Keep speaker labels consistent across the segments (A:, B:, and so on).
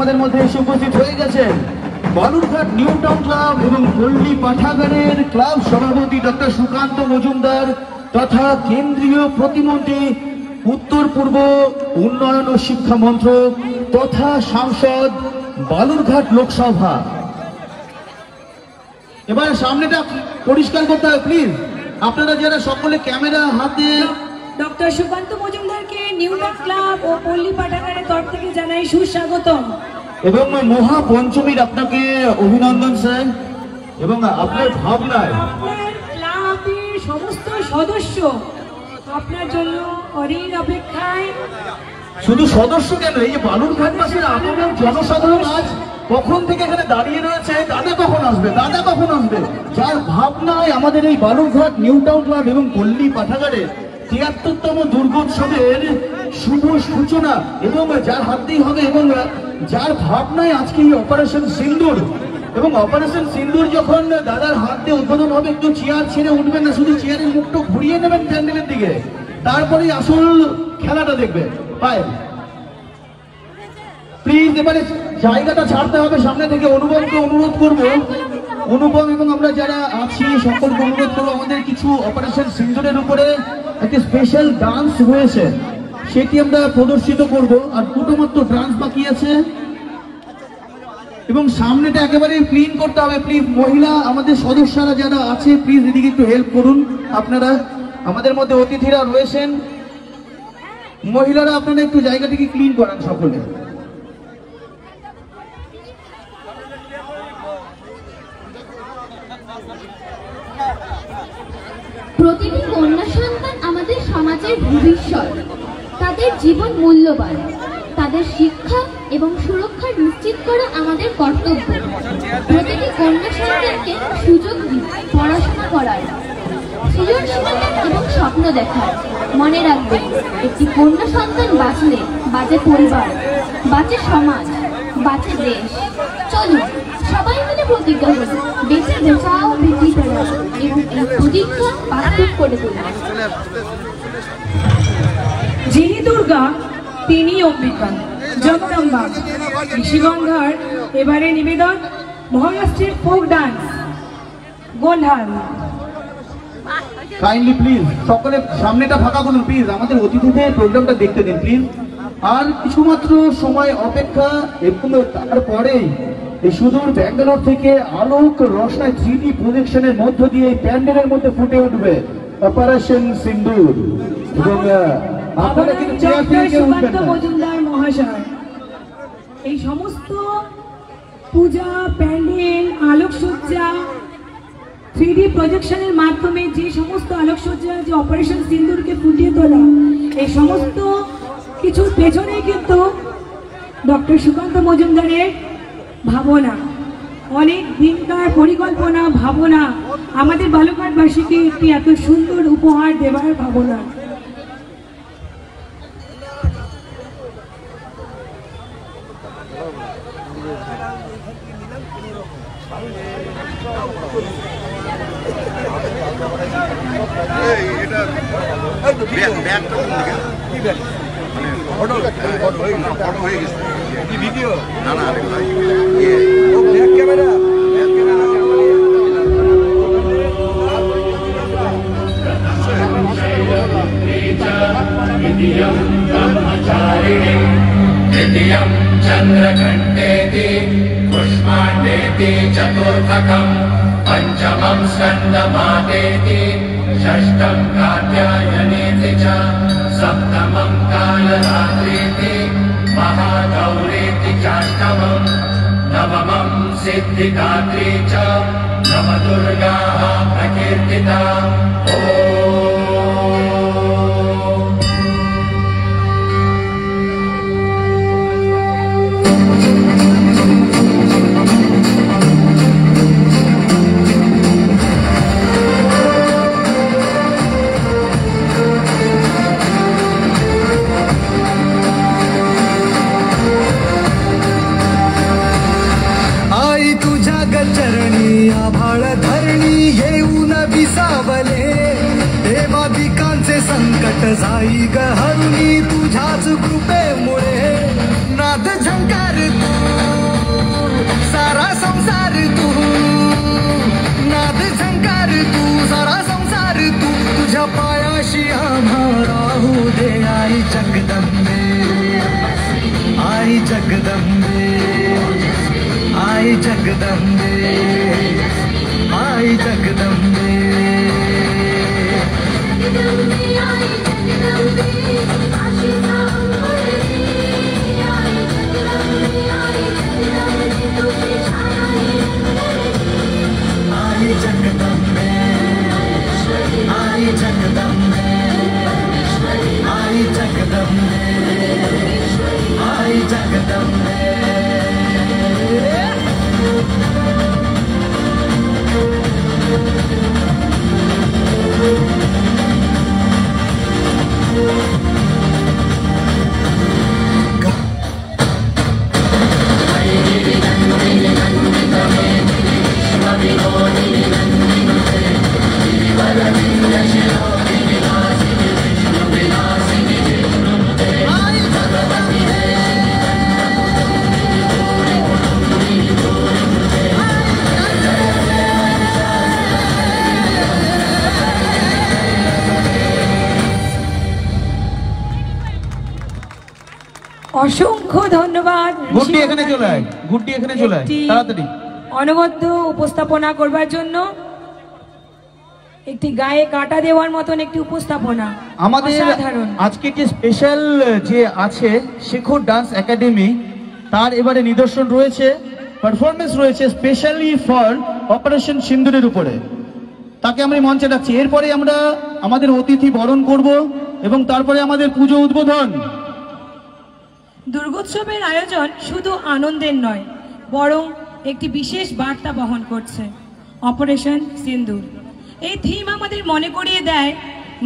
A: আমাদের মধ্যে এসে উপস্থিত হয়ে গেছেন বালুরঘাট নিউ টাউন ক্লাব এবং পল্লী পাঠাগারের ক্লাব সভাপতি ডক্টর সুকান্ত মজুমদার তথা কেন্দ্রীয় প্রতিমন্ত্রী উত্তর পূর্ব উন্নয়ন ও শিক্ষা মন্ত্রক তথা সাংসদ বালুরঘাট লোকসভা। এবার সামনেটা পরিষ্কার করতে হবে প্লিজ। আপনারা যারা সকলে ক্যামেরা হাতে
B: ডক্টর সুকান্ত মজুমদারকে নিউ টাউন ক্লাব ও পল্লী পাঠাগারের তরফ থেকে জানাই সুস্বাগতম
A: এবং মহা পঞ্চমীর আপনাকে অভিনন্দন স্যার। এবং আপনার ভাবনায়
B: আপনার ক্লাবের সমস্ত সদস্য আপনার জন্য অধীর অপেক্ষায়।
A: শুধু সদস্য কেন, এই যে বালুরঘাটবাসীর আপনার জনসাধারণ আজ কখন থেকে এখানে দাঁড়িয়ে রয়েছে, দাদা কখন আসবে, দাদা কখন আসবে, যার ভাবনায় আমাদের এই বালুরঘাট নিউ টাউন ক্লাব এবং পল্লী পাঠাগারের ৭৩তম দুর্গোৎসবের শুভ সূচনা এবং যার হাতেই হবে এবং যার ভাবনায় আজকে এই অপারেশন সিন্দুর এবং অপারেশন সিন্দুর যখন দাদার হাত দিয়ে উদ্বোধন হবে, একটু চেয়ার ছেড়ে উঠবেন না, শুধু চেয়ারের মুখটা ঘুরিয়ে নেবেন প্যান্ডেলের দিকে, তারপরে আসল খেলাটা দেখবেন। পায় প্লিজ এবারে জায়গাটা ছাড়তে হবে সামনে থেকে। অনুপমকে অনুরোধ করবো, অনুপম এবং আমরা যারা আছি সকলকে অনুরোধ করবো, আমাদের কিছু অপারেশন সিন্দুরের উপরে একটা স্পেশাল ডান্স হয়েছে, সেটি আমরা প্রদর্শিত করব। আর দুটো মাত্র ডান্স বাকি আছে এবং সামনেটা একেবারে ক্লিন করতে হবে প্লিজ। মহিলা আমাদের সদস্যরা যারা আছে প্লিজ এদিকে একটু হেল্প করুন। আপনারা আমাদের মধ্যে অতিথিরা রয়েছেন, মহিলারা আপনারা একটু জায়গাটিকে ক্লিন করান সকলে।
C: প্রতিটি কন্যা সন্তান আমাদের সমাজের ভবিষ্যৎ। তাদের জীবন মূল্যবান, তাদের শিক্ষা এবং সুরক্ষা নিশ্চিত করা আমাদের কর্তব্য। প্রতিটি কন্যা সন্তানকে সুযোগ দিন পড়াশোনা করার, সৃজনশীলতা এবং স্বপ্ন দেখার। মনে রাখবেন, একটি কন্যা সন্তান বাঁচলে বাঁচে পরিবার, বাঁচে সমাজ, বাঁচে দেশ। চলুন সবাই মিলে প্রতিজ্ঞা করি, বেঁচে বাঁচাও বেটি পড়াও এবং এই প্রতিজ্ঞা বাস্তব করে তুলুন।
B: যিনি দুর্গা তিনি অম্বিকা জগদম্বা। ঋষিগঙ্গার এবারে নিবেদন মহারাষ্ট্রের ফোক ডান্স গোন্ধাল।
A: কাইন্ডলি প্লিজ সকলে সামনেটা ফাঁকা করুন প্লিজ, আমাদের অতিথিদের প্রোগ্রামটা দেখতে দিন প্লিজ। আর কিছুমাত্র সময় অপেক্ষা এবং তারপরেই এই সুদূর ব্যাঙ্গালোর থেকে আলোক রসনায় 3D প্রজেকশনের মধ্য দিয়ে এই প্যান্ডেলের মধ্যে ফুটে উঠবে অপারেশন সিন্দুর। এবং আপনারা কিন্তু চেয়ার থেকে কেউ উঠবেন না।
B: মজুমদার মহাশয় এই সমস্ত পূজা প্যান্ডেল আলোকসজ্জা 3D প্রজেকশনের মাধ্যমে যে সমস্ত আলোকসজ্জা, যে অপারেশন সিন্দুরকে ফুটিয়ে তোলা, এই সমস্ত কিছুর পেছনে কিন্তু ডক্টর সুকান্ত মজুমদারের ভাবনা, অনেক দিনকার পরিকল্পনা, ভাবনা, আমাদের বালুরঘাটবাসীকে একটি এত সুন্দর উপহার দেওয়ার ভাবনা।
D: ভিডিও না না ক্যামেরা
E: चंद्रघंटेति पुष्पाण्डेति चतुर्थकं पंचमं स्कंदमादेति षष्ठं कात्यायनेति च सप्तमं कालरात्रेति महागौरेति चाष्टमं नवमं सिद्धिदात्री च नवदुर्गाः प्रकीर्तिता।
F: चरणी आभाळ धरणी येऊन विसावले, देवादिकांचे संकट जाई ग हरुणी तुझ्याच कृपेमुळे नाद झंकार संसार तू नाद झंकार तू सारा संसार तू तुझ्या पायाशी आम्हाला राहू दे आई जगदंबे आई जगदंबे आई जगदंबे आई जगदंबे आई जगदंबे आई जगदंबे आई जगदंबे आई जगदंबे
B: অসংখ্য ধন্যবাদ
A: গুড্ডি এখানে চলে আয়, গুড্ডি এখানে চলে আয়
B: একটি
A: তাড়াতাড়ি।
B: অনবদ্য উপস্থাপনা করবার জন্য একটি গায়ে কাঁটা দেওয়ার মতন একটি উপস্থাপনা
A: আমাদের
B: অসাধারণ।
A: আজকে যে স্পেশাল যে আছে শেখর ডান্স একাডেমি, তার এবারে নিদর্শন রয়েছে, পারফরমেন্স রয়েছে স্পেশালি ফর অপারেশন সিন্দুরের উপরে। তাকে আমরা মঞ্চে ডাকছি। এরপরে আমরা আমাদের অতিথি বরণ করব এবং তারপরে আমাদের পুজো উদ্বোধন।
B: দুর্গোৎসবের আয়োজন শুধু আনন্দের নয়, বরং একটি বিশেষ বার্তা বহন করছে। অপারেশন সিন্দুর এই থিম আমাদের মনে করিয়ে দেয়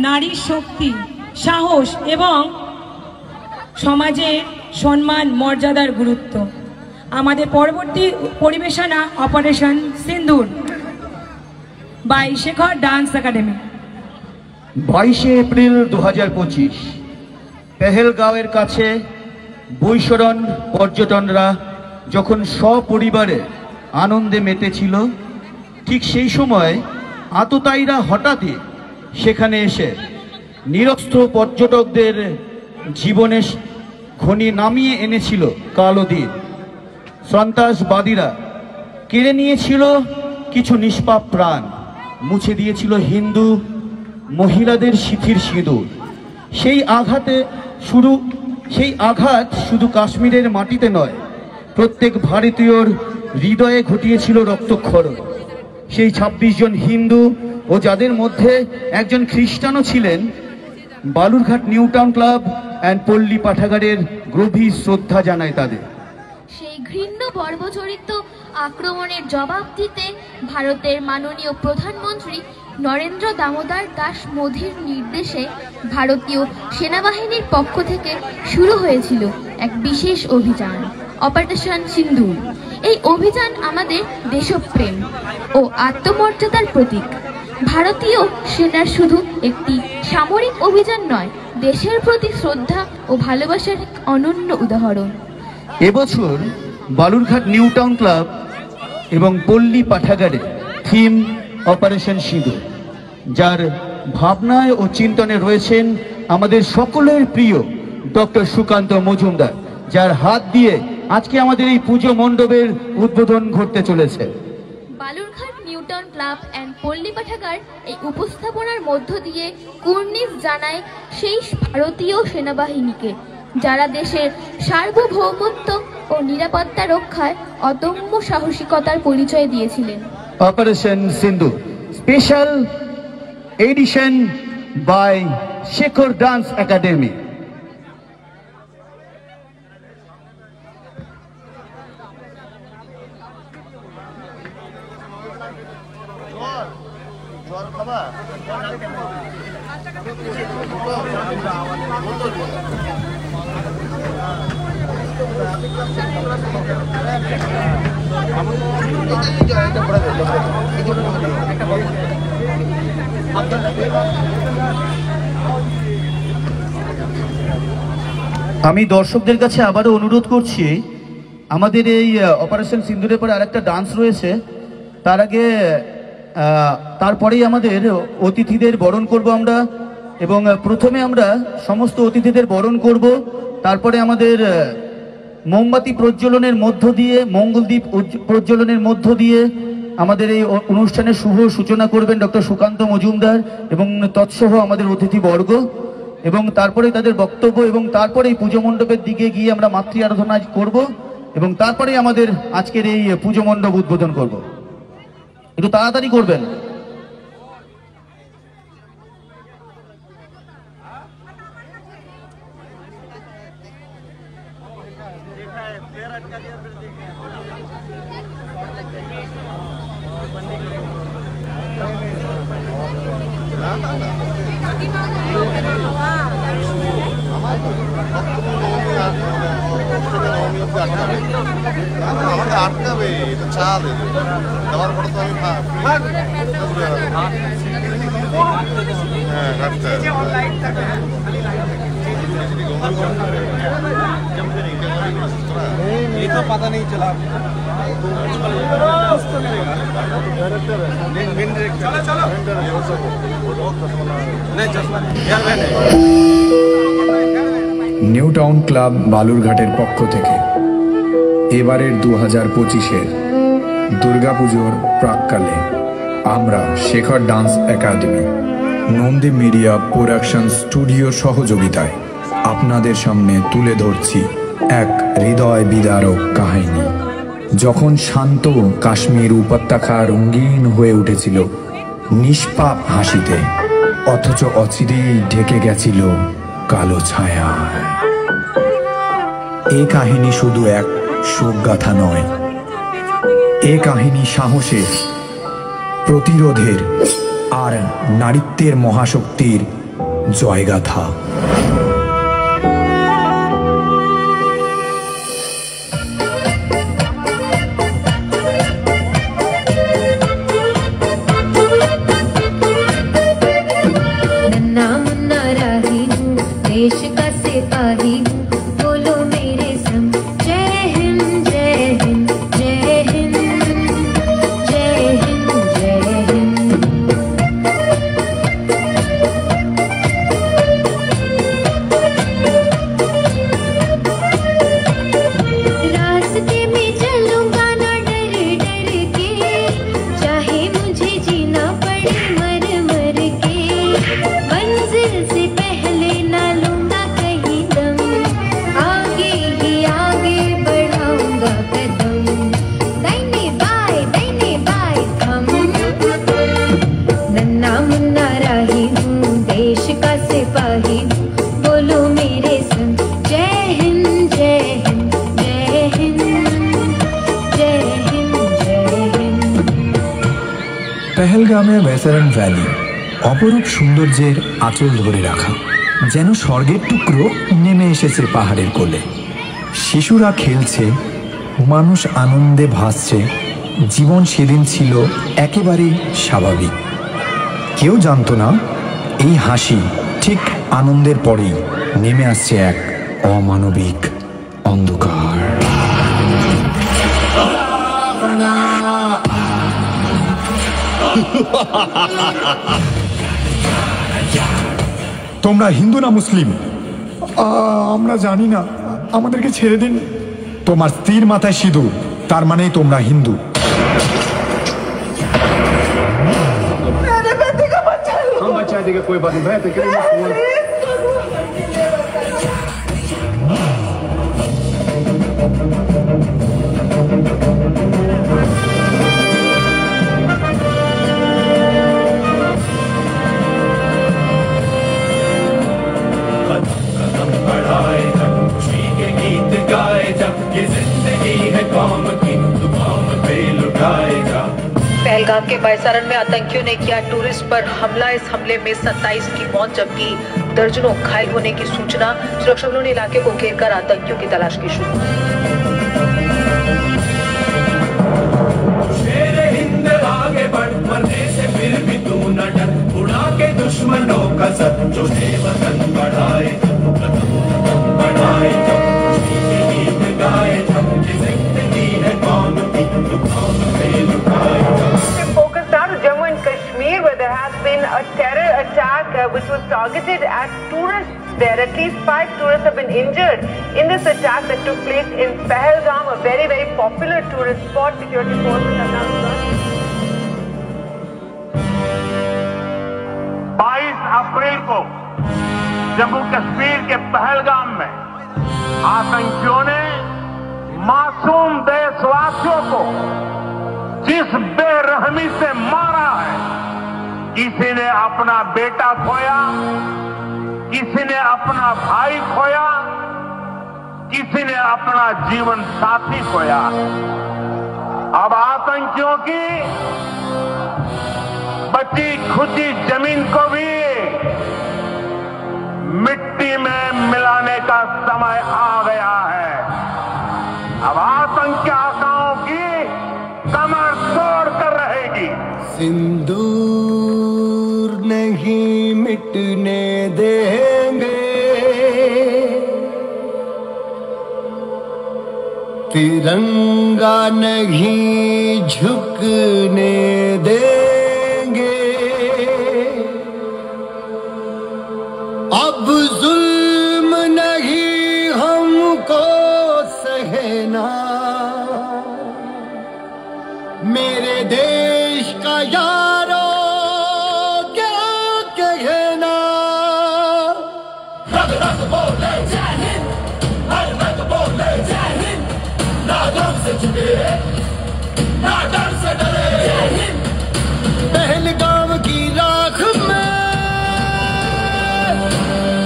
B: নারীর শক্তি, সাহস এবং সমাজে সম্মান মর্যাদার গুরুত্ব। আমাদের পরবর্তী পরিবেশনা operation Sindoor by Shekhar dance academy.
A: 22 April 2025 পেহেলগাঁওয়ের কাছে বৈশরণ পর্যটনরা যখন সপরিবারে আনন্দে মেতেছিল, ঠিক সেই সময় আততায়ীরা হঠাৎই সেখানে এসে নিরস্ত্র পর্যটকদের জীবনে খনি নামিয়ে এনেছিল কালো দিন। সন্ত্রাসবাদীরা কেড়ে নিয়েছিল কিছু নিষ্পাপ প্রাণ, মুছে দিয়েছিল হিন্দু মহিলাদের সিঁথির সিঁদুর। সেই আঘাত শুধু কাশ্মীরের মাটিতে নয়, প্রত্যেক ভারতীয়র হৃদয়ে ঘটিয়েছিল রক্তক্ষরণ। সেই 26 জন হিন্দু ও যাদের মধ্যে একজন খ্রিস্টানও ছিলেন, Balurghat new town club and পল্লী পাঠাগারের গভীর শ্রদ্ধা জানায় তাদের।
C: সেই ঘৃণ্য বর্বরচিত আক্রমণের জবাব দিতে ভারতের মাননীয় প্রধানমন্ত্রী নরেন্দ্র দামোদর দাস মোদির নির্দেশে ভারতীয় সেনাবাহিনীর পক্ষ থেকে শুরু হয়েছিল এক বিশেষ অভিযান অপারেশন সিন্দুর। এই অভিযান আমাদের দেশপ্রেম ও আত্মমর্যাদার প্রতীক। ভারতীয় সেনার শুধু একটি সামরিক অভিযান নয়, দেশের প্রতি শ্রদ্ধা ও ভালোবাসার এক অনন্য উদাহরণ।
A: এবছর বালুরঘাট নিউ টাউন ক্লাব এবং পল্লী পাঠাগারে থিম অপারেশন সিঁদুর, যার ভাবনায় ও চিন্তনে রয়েছেন আমাদের সকলের প্রিয় ডক্টর সুকান্ত মজুমদার, যার হাত দিয়ে আজকে আমাদের এই পুজো মণ্ডপের উদ্বোধন ঘটতে চলেছে।
C: Balurghat new town club and পল্লী পাঠাগার এই উপস্থাপনার মধ্য দিয়ে কুর্নিশ জানায় সেই ভারতীয় সেনাবাহিনীকে যারা দেশের সার্বভৌমত্ব ও নিরাপত্তা রক্ষায় অদম্য সাহসিকতার পরিচয় দিয়েছিলেন।
A: Operation Sindoor special edition by Shekhar dance academy. আমি দর্শকদের কাছে আবারও অনুরোধ করছি, আমাদের এই অপারেশন সিন্দুরের পরে আরেকটা ডান্স রয়েছে। তার আগে তারপরেই আমাদের অতিথিদের বরণ করব আমরা, এবং প্রথমে আমরা সমস্ত অতিথিদের বরণ করব, তারপরে আমাদের মোমবাতি প্রজ্বলনের মধ্য দিয়ে, মঙ্গলদ্বীপ প্রজ্বলনের মধ্য দিয়ে আমাদের এই অনুষ্ঠানের শুভ সূচনা করবেন ডক্টর সুকান্ত মজুমদার এবং তৎসহ আমাদের অতিথিবর্গ, এবং তারপরে তাদের বক্তব্য, এবং তারপরে এই পুজো মণ্ডপের দিকে গিয়ে আমরা মাতৃ আরাধনা করব, এবং তারপরে আমাদের আজকের এই পুজো মণ্ডপ উদ্বোধন করব। একটু তাড়াতাড়ি করবেন।
D: আমাকে আটকাবে, এটা চা দেবে, দেওয়ার পরে তো আমি হ্যাঁ কাটতে तो पता नहीं चला।
G: নিউ টাউন ক্লাব বালুরঘাটের পক্ষ থেকে এবারের 2025-এর দুর্গাপুজোর প্রাক্কালে আমরা Shekhar dance academy, Nandi media production স্টুডিওর সহযোগিতায় আপনাদের সামনে তুলে ধরছি এক হৃদয় বিদারক কাহিনী। যখন শান্ত কাশ্মীর উপত্যকা রঙিন হয়ে উঠেছিল নিষ্পাপ হাসিতে, অথচ অচিরেই ঢেকে গেছিল কালো ছায়ায়। এ কাহিনী শুধু এক শোকগাথা নয়, এ কাহিনী সাহসের, প্রতিরোধের আর নারীত্বের মহাশক্তির জয়গাথা।
H: देश का सिपाही बोलो मेरे संग, जय हिंद जय हिंद जय हिंद जय हिंद जय हिंद। रास्ते में चलूंगा ना डर डर के, चाहे मुझे जीना पड़े मर मर के, मंजिल से पहले ना लूंगा कहीं दम, आगे ही आगे बढ़ाऊंगा कदम, दाहिने बाएं थम। नन्ना मुन्ना राही हूँ, देश का सिपाही हूँ, बोलो मेरे संग, जय हिंद जय हिंद जय हिंद जय हिंद जय हिंद।
G: পেহেলগামে ভেসারেন ভ্যালি অপরূপ সৌন্দর্যের আঁচল ধরে রাখা, যেন স্বর্গের টুকরো নেমে এসেছে পাহাড়ের কোলে। শিশুরা খেলছে, মানুষ আনন্দে ভাসছে, জীবন সেদিন ছিল একেবারেই স্বাভাবিক। কেউ জানতো না এই হাসি ঠিক আনন্দের পরেই নেমে আসছে এক অমানবিক অন্ধকার। তোমরা হিন্দু না মুসলিম? আমরা জানি না, আমাদেরকে ছেড়ে দিন। তোমার স্ত্রীর মাথায় সিঁদুর, তার মানেই তোমরা হিন্দু।
I: पहलगाम के बैसारन में आतंकियों ने किया टूरिस्ट पर हमला। इस हमले में 27 की मौत जबकि दर्जनों घायल होने की सूचना। सुरक्षा बलों ने इलाके को घेरकर आतंकियों की तलाश की शुरू।
E: शेर हिंद आगे बढ़, मरने से फिर भी तू न डर, उड़ा के दुश्मनों का सर, जो है वतन बढ़ाए बढ़ाए, गीत गाए
J: which was targeted at tourists there. At least 5 tourists have been injured in this attack that took place in Pahalgam, a very, very popular tourist spot. Security forces have now searched.
K: 22 अप्रैल को जम्मू कश्मीर के पहलगाम में आतंकियों ने मासूम देशवासियों को जिस बेरहमी से मारा है, किसी ने अपना बेटा खोया, किसी ने अपना भाई खोया, किसी ने अपना जीवन साथी खोया। अब आतंकियों की बची खुची जमीन को भी मिट्टी में मिलाने का समय आ गया है। अब आतंकी आकाओं की कमर तोड़ कर रहेगी।
F: सिंदूर नहीं मिटने देंगे, तिरंगा नहीं झुकने देंगे, अब जुल्म नहीं हमको सहना, मेरे देश का यारो क्या कहना।
E: रग रग बोले जय हिंद, हर रग बोले जय हिंद, ना गम से झुके ना डर से डरे जय हिंद।
F: पहलगाम की राख में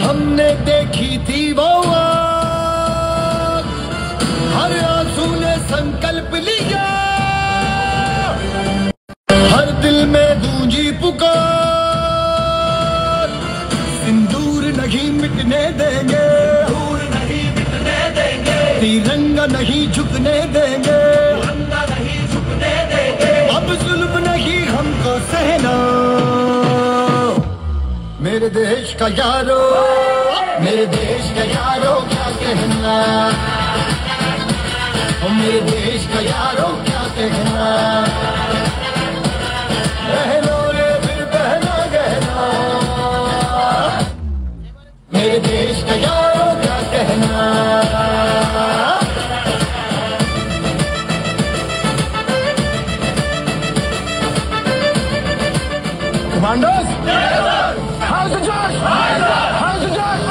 F: हमने देखी थी वो आग, हर आंसू ने संकल्प लिया, हर दिल में गूंजी पुकार, सिंदूर नहीं मिटने देंगे,
E: दूर नहीं मिटने देंगे,
F: तिरंगा नहीं झुकने देंगे,
E: तिरंगा नहीं झुकने देंगे,
F: अब जुल्म नहीं हमको सहना, मेरे देश का यारो, मेरे देश का यारो क्या कहना, मेरे देश का यारो क्या कहना। बहनो रे फिर बहना गहना, मेरे देश का यारो क्या कहना। Commandos? How's the Josh? How's the Josh?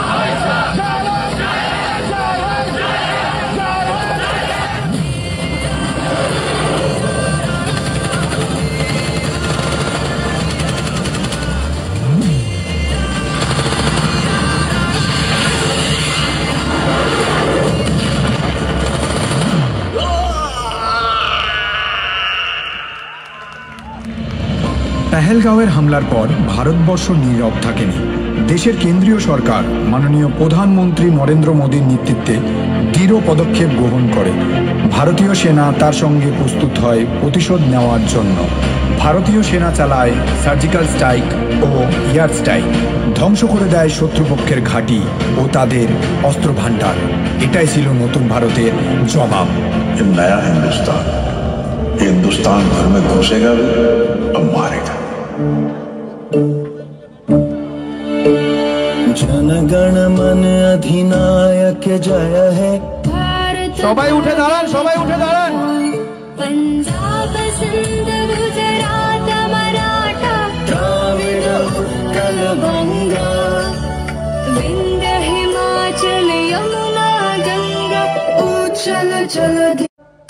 G: পেহেলগাঁওয়ের হামলার পর ভারতবর্ষ নীরব থাকেনি। দেশের কেন্দ্রীয় সরকার মাননীয় প্রধানমন্ত্রী নরেন্দ্র মোদীর নেতৃত্বে দৃঢ় পদক্ষেপ গ্রহণ করে। ভারতীয় সেনা তার সঙ্গে প্রস্তুত হয় প্রতিশোধ নেওয়ার জন্য। ভারতীয় সেনা চালায় সার্জিক্যাল স্ট্রাইক ও এয়ার স্ট্রাইক, ধ্বংস করে দেয় শত্রুপক্ষের ঘাঁটি ও তাদের অস্ত্র ভাণ্ডার। এটাই ছিল নতুন ভারতের জবাব।
L: नया हिंदुस्तान हिंदुस्तान भर में घुसेगा भी और मारेगा।
F: जनगण मन अधिनायक जय है।
A: সবাই উঠে দাঁড়ান, সবাই উঠে দাঁড়ান।
H: पंजाब सिंध गुजरात मराठा
F: द्राविड उत्कल गंगा,
H: विंध्य हिमाचल यमुना गंगा उछल चल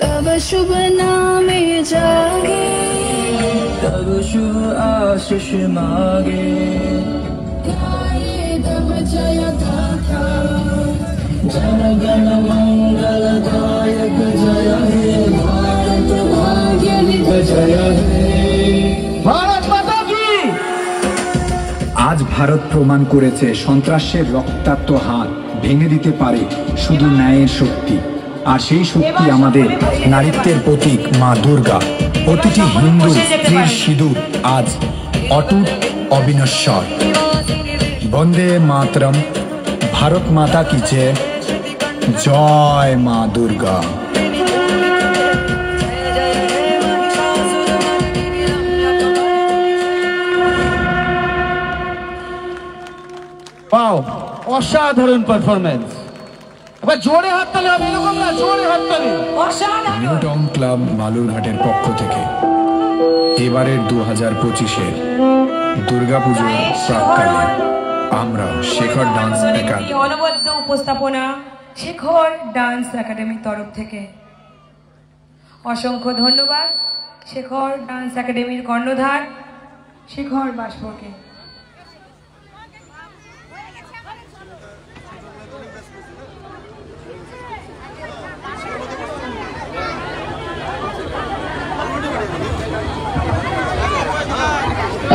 H: तब शुभ नामे जागे,
F: तब शुभ आशीष मांगे,
H: गाये तब जय गाथा,
F: जनगण मंगल दायक जय हे, भारत भाग्य जय हे।
A: ভারত মাতা কি।
G: আজ ভারত প্রমাণ করেছে সন্ত্রাসের রক্তাক্ত হাত ভেঙে দিতে পারে শুধু ন্যায়ের শক্তি। আর সেই শক্তি আমাদের নারীত্বের প্রতীক মা দুর্গা। প্রতিটি হিন্দু স্ত্রীর সিঁদুর আজ অটুট অবিনশ্বর। বন্দে মাতরম, ভারত মাতা কি জয়, জয় মা দুর্গা।
A: অসাধারণ পারফরমেন্স। এবার জোরে হাততালি হবে, এরকম না, জোরে হাততালি।
G: নিউ টাউন ক্লাব বালুরঘাটের পক্ষ থেকে এবারের 2025-এর দুর্গাপুজোর প্রাক্কালে আমরা শেখর ডান্স একাডেমি
B: অনবদ্য উপস্থাপনা শেখর ডান্স একাডেমির তরফ থেকে অসংখ্য ধন্যবাদ শেখর ডান্স একাডেমির কর্ণধার শেখর বাসপুরকে।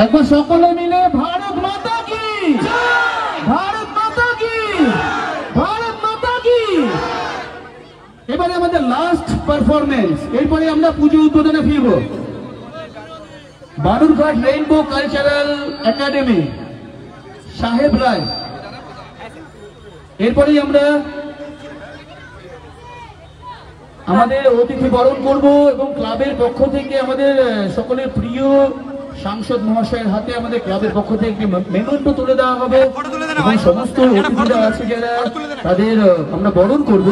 A: একবার সকলে মিলে ভারত মাতা কি, ভারত মাতা কি, ভারত মাতা কি। এবারে আমাদের লাস্ট পারফরমেন্স, এরপরে আমরা পুজো উদ্বোধনে ফিরব। বালুরঘাট রেইনবো কালচারাল একাডেমি সাহেব রায়, এরপরেই আমরা আমাদের অতিথি বরণ করব এবং ক্লাবের পক্ষ থেকে আমাদের সকলের প্রিয় সাংসদ মহাশয়ের হাতে আমাদের ক্লাবের পক্ষ থেকে একটি মেমেন্টো তুলে দেওয়া হবে এবং সমস্ত অতিথিরা আছে যারা তাদের আমরা বরণ করব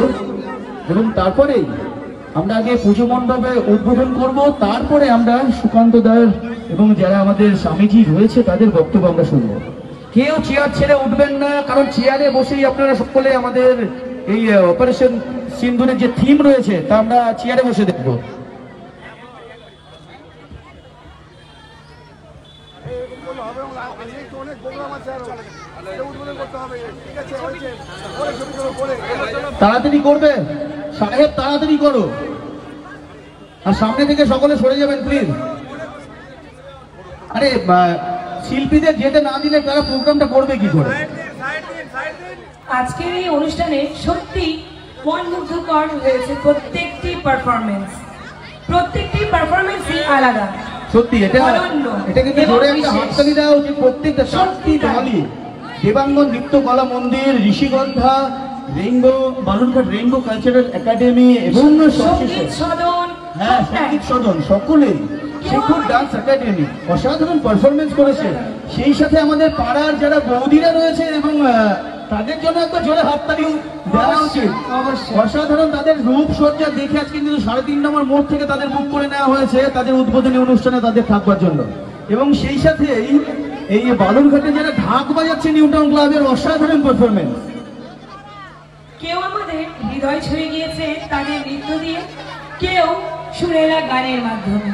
A: এবং তারপরে আমরা আগে পুজো মণ্ডপে উদ্বোধন করব, তারপরে আমরা সুকান্ত দাস এবং যারা আমাদের স্বামীজি রয়েছে তাদের বক্তব্য আমরা শুনব। কেউ চেয়ার ছেড়ে উঠবেন না, কারণ চেয়ারে বসেই আপনারা সকলে আমাদের এই অপারেশন সিন্দুরের যে থিম রয়েছে তা আমরা চেয়ারে বসে দেখব। তাড়াতাড়ি করবে সাহেব, তাড়াতাড়ি করো, আর সামনে থেকে সকলে সরে যাবেন প্লিজ। আরে শিল্পীদের যেতে না দিলে তারা প্রোগ্রামটা করবে কি করে?
B: আজকের এই অনুষ্ঠানে সত্যি মনমুগ্ধকর হয়েছে প্রত্যেকটি পারফরমেন্সই আলাদা।
A: সত্যি এটা কিন্তু জোরে একটা হাততালি দেওয়া উচিত প্রত্যেকটা সত্যি দলই। Debangan Nrityakala Mandir, Rishigandha, rainbow, Balurghat rainbow cultural academy এবং
B: সঙ্গীত সদন,
A: হ্যাঁ সঙ্গীত সদন সকলেই শেখর ডান্স একাডেমি অসাধারণ পারফরমেন্স করেছে। সেই সাথে আমাদের পাড়ার যারা বৌদিরা রয়েছে এবং তাদের জন্য একটা জোরে হাততালি দেওয়া উচিত। অসাধারণ তাদের রূপসজ্জা দেখে আজকে কিন্তু 3.5 নম্বর মোড় থেকে তাদের বুক করে নেওয়া হয়েছে তাদের উদ্বোধনী অনুষ্ঠানে তাদের থাকবার জন্য। এবং সেই সাথে এই বালুরঘাটে যারা ঢাক বাজাচ্ছে নিউ টাউন ক্লাবের অসাধারণ পারফরমেন্স।
B: কেউ আমাদের হৃদয় ছুঁয়ে গিয়েছে তাদের নৃত্য দিয়ে, কেউ সুরেলা গানের মাধ্যমে।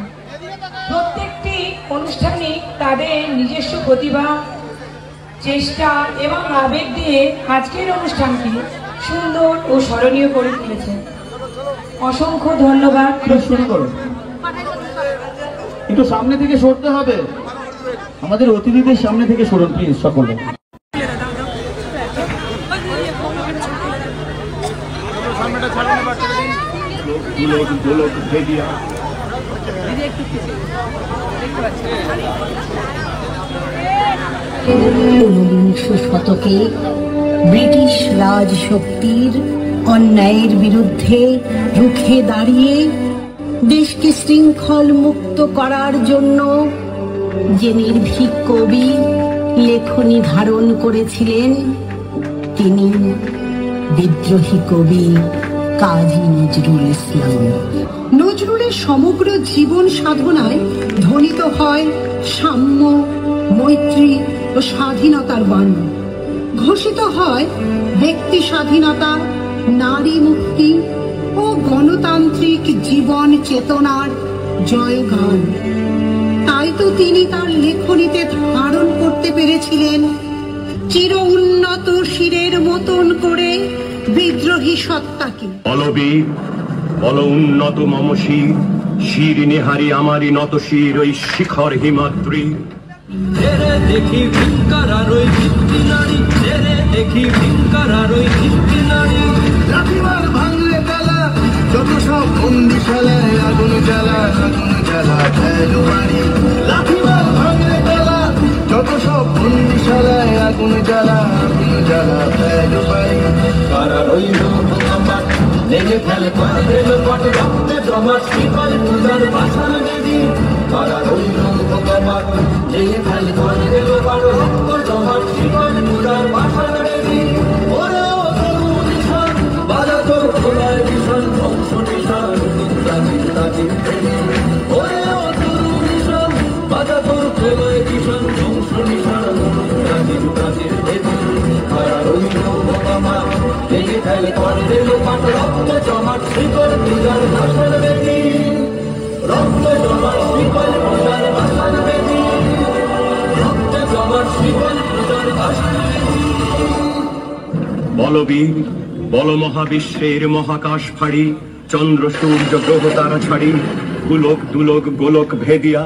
B: প্রত্যেকটি অনুষ্ঠানে তাদের নিজস্ব প্রতিভা, চেষ্টা এবং আবেগ দিয়ে আজকের অনুষ্ঠানকে সুন্দর ও স্মরণীয় করে তুলেছে। অসংখ্য ধন্যবাদ।
A: শুরু করো, একটু সামনে থেকে সরতে হবে, আমাদের অতিথিদের সামনে থেকে সরুন প্লিজ সকলে।
M: ঊনবিংশ শতকে ব্রিটিশ রাজশক্তির অন্যায়ের বিরুদ্ধে রুখে দাঁড়িয়ে দেশকে শৃঙ্খল মুক্ত করার জন্য যে নির্ভীক কবি লেখনী ধারণ করেছিলেন তিনি বিদ্রোহী কবি কাজী নজরুল ইসলাম। নজরুলের সমগ্র জীবন সাধনায় ধ্বনিত হয় সাম্য, মৈত্রী ও স্বাধীনতার বাণী। ঘোষিত হয় ব্যক্তি স্বাধীনতা, নারী মুক্তি ও গণতান্ত্রিক জীবন চেতনার জয়গান। তাই তো তিনি তার লেখনীতে ধারণ করতে পেরেছিলেন চির উন্নত শিরের মতন করে বিদ্রোহী সত্তাকে।
N: বলবীর বল উন্নত মম শির, শির নিহারি আমারই নত শির ওই শিখর হিমাদ্রি।
E: দেখি ভিঙ্কার ওই ভিত্তি নারী, দেখি ভিঙ্কার ওই ভিত্তি নারী।
F: লাঠিমার ভাঙলে গলা, যত সব বন্দিশালায় আগুন জ্বালা, আগুন জ্বালা ফেলো বাড়ি। লাঠিমার ভাঙলে গলা, যত সব বন্দিশালায় আগুন জ্বালা, আগুন জ্বালা ফেলো বাড়ি।
E: কারা রইল আমার লেগে ফেলে পাড়ের পট, রক্তে জমাট শিকল পূজার বাসন দেবী। কারা রইল আমার লেগে ফেলে পাড়ের পট, রক্ত জমাট শিকল পূজার বাসন দেবী। বাড়ির কাজের বেদি ধরা রইল বোমা ভেঙে ফেলে পড়বে লোপাট রক্ত জমাট শিকল পূজার ভাষণ বেদি রক্ত জমাট শিকল পূজার ভাষণ বেদি রক্ত জমাট শিকল পূজার ভাষণ বেদি
N: বলবীর বল মহাবিশ্বের মহাকাশ ফাড়ি চন্দ্র সূর্য গ্রহ তারা ছাড়ি গোলক দুলক গোলক ভেদিয়া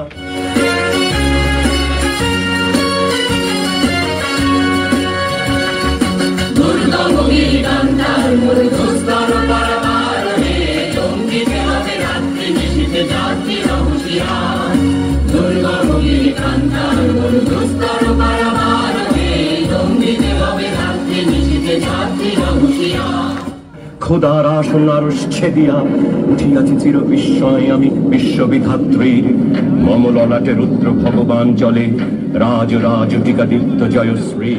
N: খোদার আসন আরশ ছেদিয়া উঠিয়াছি চির বিস্ময় আমি বিশ্ববিধাত্রীর মম ললাটে রুদ্র ভগবান জলে রাজ রাজ টিকাদীপ্ত জয়শ্রী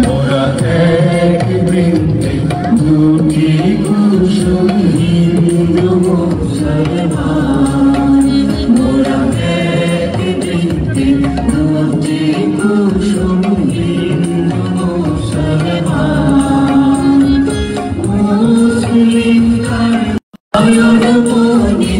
E: মোরা এক বৃন্দে দুটি কুসুম হিন্দু মুসলমান মোরা এক বৃন্দে দুটি কুসুম হিন্দু মুসলমান মুসলিম কায়ন মনে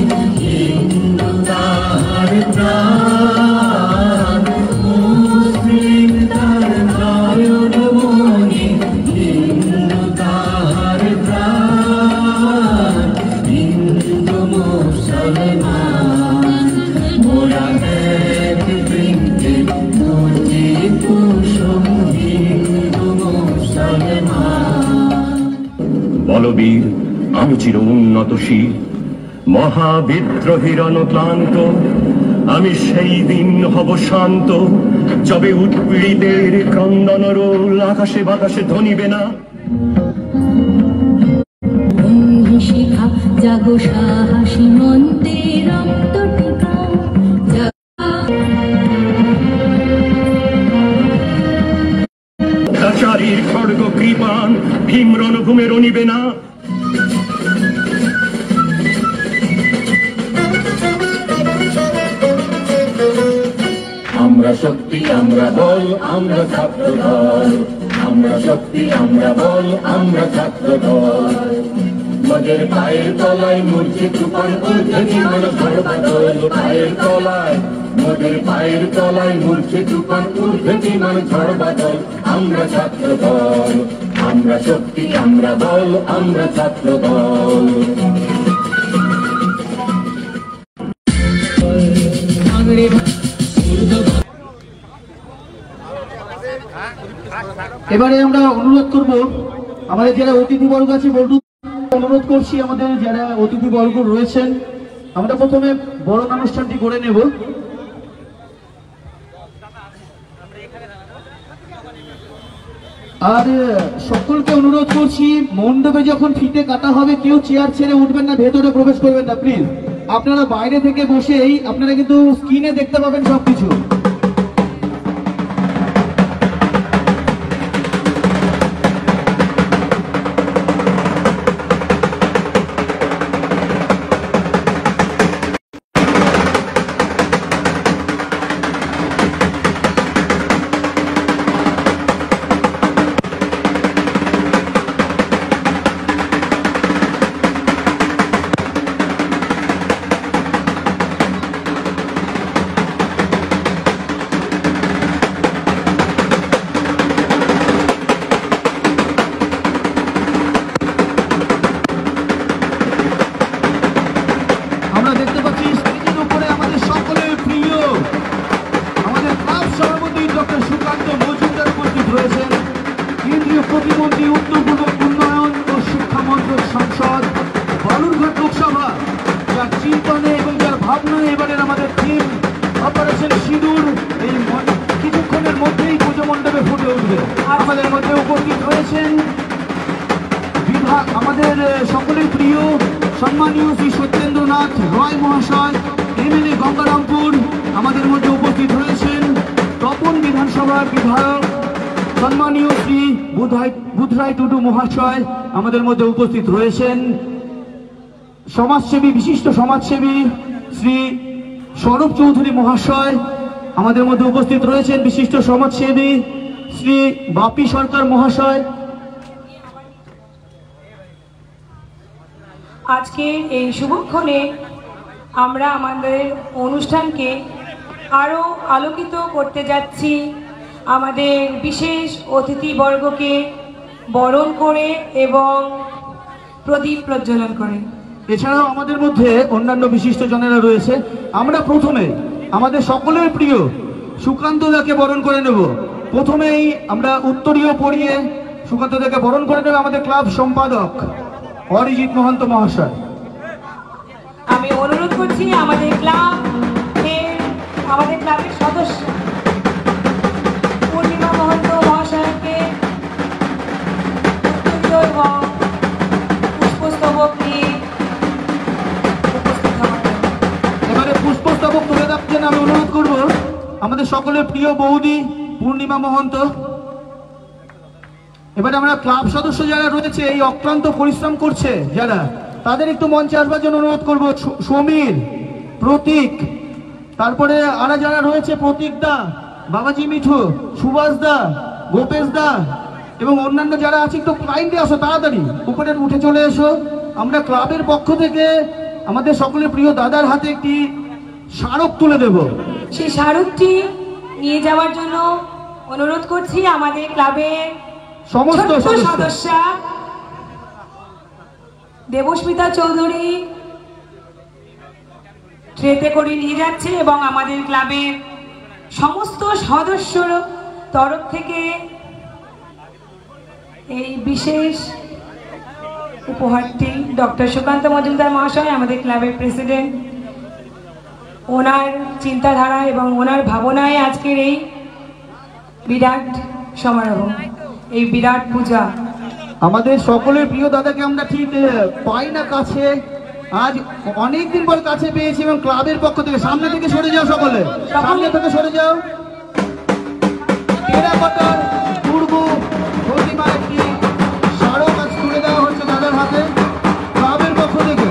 E: হিন্দু তার প্রাণ মুসলিম তার কায়ন মনে হিন্দু তার প্রাণ হিন্দু মুসলমান মোরা এক বৃন্দে দুটি কুসুম হিন্দু মুসলমান
N: বলবীর আমি চির উন্নতশীল মহাবিদ্রোহীর অনক্লান্ত আমি সেই দিন হব শান্ত যবে উৎপীড়িতের ক্রন্দন রোল আকাশে বাতাসে ধ্বনিবে না
H: শিখা জাগো সাহসী মন্তে রক্ত টিকাও
N: অত্যাচারীর খড়গ কৃপান ভীম রণভূমে রণিবে না
E: আমরা শক্তি আমরা বল আমরা ছাত্র দল আমরা শক্তি আমরা বল আমরা ছাত্র দল মদের পায়ের তলায় মূর্তি তুফান ঊর্ধ্বে জীবন ঝড় বাদল পায়ের তলায় মদের পায়ের তলায় মূর্তি তুফান ঊর্ধ্বে জীবন ঝড় বাদল আমরা ছাত্র দল আমরা শক্তি আমরা বল আমরা ছাত্র দল
A: এবারে আমরা অনুরোধ করব আমাদের যারা অতিথিবর্গ আছে বন্ধু অনুরোধ করছি আমাদের যারা অতিথিবর্গ রয়েছেন আমরা প্রথমে বরণ অনুষ্ঠানটি করে নেব আর সকলকে অনুরোধ করছি মণ্ডপে যখন ফিতে কাটা হবে কেউ চেয়ার ছেড়ে উঠবেন না ভেতরে প্রবেশ করবেন না প্লিজ আপনারা বাইরে থেকে বসেই আপনারা কিন্তু স্ক্রিনে দেখতে পাবেন সবকিছু সম্মানীয় শ্রী সত্যেন্দ্রনাথ রয় মহাশয় এমএলএ গঙ্গারামপুর আমাদের মধ্যে উপস্থিত রয়েছেন তপন বিধানসভার বিধায়ক সম্মানীয় শ্রী বুধরায় টুডু মহাশয় আমাদের মধ্যে উপস্থিত রয়েছেন সমাজসেবী বিশিষ্ট সমাজসেবী শ্রী স্বরূপ চৌধুরী মহাশয় আমাদের মধ্যে উপস্থিত রয়েছেন, বিশিষ্ট সমাজসেবী শ্রী বাপি সরকার মহাশয়।
B: আজকের এই শুভক্ষণে আমরা আমাদের অনুষ্ঠানকে আরো আলোকিত করতে যাচ্ছি আমাদের বিশেষ অতিথিবর্গকে বরণ করে এবং প্রদীপ প্রজ্বলন করে।
A: এছাড়াও আমাদের মধ্যে অন্যান্য বিশিষ্ট জনেরা রয়েছে। আমরা প্রথমে আমাদের সকলের প্রিয় সুকান্ত দাকে বরণ করে নেব। প্রথমেই আমরা উত্তরীয় পড়িয়ে সুকান্ত দাকে বরণ করে নেব আমাদের ক্লাব সম্পাদক অরিজিৎ মহন্ত মহাশয়।
B: আমি অনুরোধ করছি আমাদের ক্লাবের সদস্য পূর্ণিমা মহন্ত মহাশয়কে এবং পুষ্পস্তবক নিয়ে উপস্থিত হওয়ার জন্য।
A: এবারে পুষ্পস্তবক তুলে দেওয়ার জন্য আমি অনুরোধ করব আমাদের সকলের প্রিয় বৌদি পূর্ণিমা মহন্ত। এবারে আমরা ক্লাব সদস্য যারা রয়েছে, এই অক্লান্ত পরিশ্রম করছে যারা, তাদের একটু মঞ্চে আসবার জন্য অনুরোধ করব। সমীর, প্রতীক, তারপরে আরা যারা রয়েছে, প্রতীক দা, বাবাজি মিঠু, সুভাষ দা, গোপেশ দা এবং অন্যান্য যারা আছে, একটু ক্লায়েন্টে আসো, তাড়াতাড়ি উপরে উঠে চলে এসো। আমরা ক্লাবের পক্ষ থেকে আমাদের সকলের প্রিয় দাদার হাতে একটি স্মারক তুলে দেব।
B: সেই স্মারকটি নিয়ে যাওয়ার জন্য অনুরোধ করছি আমাদের ক্লাবের সমস্ত সদস্য দেবস্মিতা চৌধুরী ট্রেতে করে নিয়ে যাচ্ছে এবং আমাদের ক্লাবের সমস্ত সদস্যর তরফ থেকে এই বিশেষ উপহারটি ডক্টর সুকান্ত মজুমদার মহাশয়, আমাদের ক্লাবের প্রেসিডেন্ট, ওনার চিন্তাধারা এবং ওনার ভাবনায় আজকের এই বিরাট সমারোহ, এই বিরাট পূজা।
A: আমাদের সকলের প্রিয় দাদাকে আমরা ঠিক পাই না কাছে, আজ অনেকদিন পর কাছে পেয়েছি এবং ক্লাবের পক্ষ থেকে সামনে থেকে সরে যাও, সকলে সামনে থেকে সরে যাও। টেরাকোটার দুর্গ প্রতিমা একটি স্মারক আজ তুলে দেওয়া হচ্ছে দাদার হাতে ক্লাবের পক্ষ থেকে।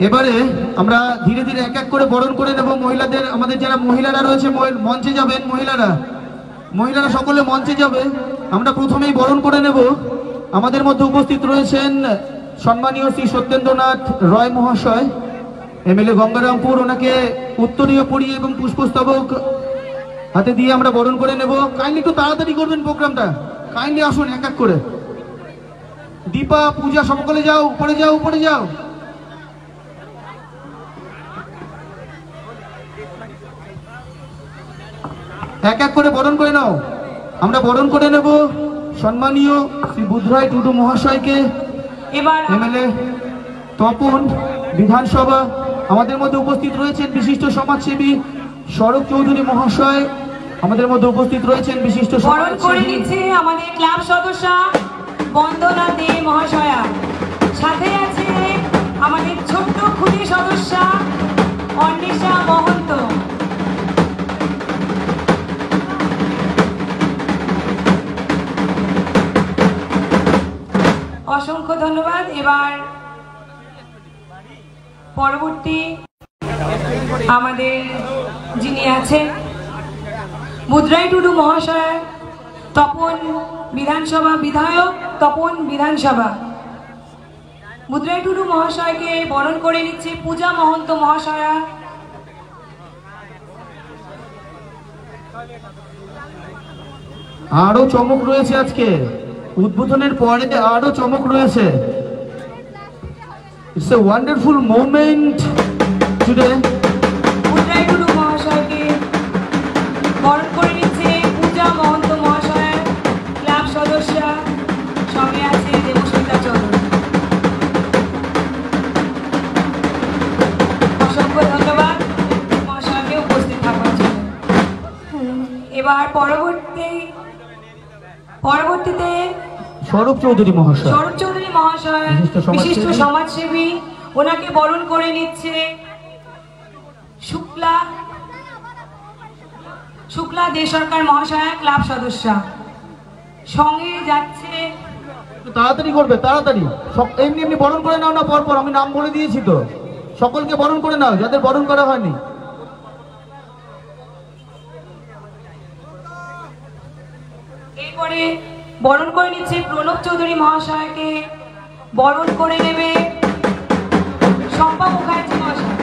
A: এবারে আমরা ধীরে ধীরে এক এক করে বরণ করে নেব মহিলাদের। আমাদের যারা মহিলারা রয়েছে মঞ্চে যাবেন, মহিলারা সকলে মঞ্চে যাবে। আমরা প্রথমেই বরণ করে নেব। আমাদের মধ্যে উপস্থিত রয়েছেন সম্মানীয় শ্রী সত্যেন্দ্রনাথ রয় মহাশয়, এমএলএ গঙ্গারামপুর। ওনাকে উত্তরীয় পড়িয়ে এবং পুষ্পস্তবক হাতে দিয়ে আমরা বরণ করে নেব। কাইন্ডলি একটু তাড়াতাড়ি করবেন প্রোগ্রামটা, কাইন্ডলি আসুন এক এক করে। দীপা, পূজা সকলে যাও, উপরে যাও, উপরে যাও। এক এক করে বরণ করে নাও। আমরা বরণ করে নেব সম্মানীয় শ্রী বুধরায় টুডু মহাশয়কে,
B: এবার
A: এমএলএ তপন বিধানসভা। আমাদের মধ্যে উপস্থিত রয়েছেন বিশিষ্ট সমাজসেবী স্বরূপ চৌধুরী মহাশয়। আমাদের মধ্যে উপস্থিত রয়েছেন বিশিষ্ট
B: বরণ করে নিচ্ছে আমাদের ক্লাব সদস্য বন্দনা দে মহাশয়া। সাথে আছে আমাদের ছোট্ট খুদে সদস্য অন্বেষা মহন্ত। অসংখ্য ধন্যবাদ। এবার পরবর্তী আমাদের যিনি আছেন বুধরায় টুডু মহাশয়, তপন বিধানসভা বিধায়ক, তপন বিধানসভা। বুধরায় টুডু মহাশয়কে বরণ করে নিচ্ছে পূজা মহন্ত মহাশয়া।
A: আরো চমক রয়েছে আজকে, উদ্বোধনের পরে আরো চমক রয়েছে। It's a wonderful moment today.
B: Budhrai Tudu মহাশয়কে বরণ করে নিচ্ছে পূজা মহন্ত মহাশয়, ক্লাব সদস্য, সঙ্গে আছে দেবস্মিতা চৌধুরী। অসংখ্য ধন্যবাদ মহাশয়কে উপস্থিত থাকার জন্য। এবার পরবর্তীতে
A: স্বরূপ চৌধুরী মহাশয়,
B: বিশিষ্ট সমাজসেবী, ওনাকে বরণ করে নিচ্ছে শুক্লা দে সরকার মহাশয়া ক্লাব সদস্য, সঙ্গে যাচ্ছে।
A: তাড়াতাড়ি করবে, তাড়াতাড়ি। এমনি এমনি বরণ করে নাও না, পরপর আমি নাম বলে দিয়েছি তো, সকলকে বরণ করে নাও যাদের বরণ করা হয়নি।
B: এরপরে বরণ করে নিচ্ছে প্রণব চৌধুরী মহাশয়কে, বরণ করে নেবে শম্পা মুখার্জি মহাশয়।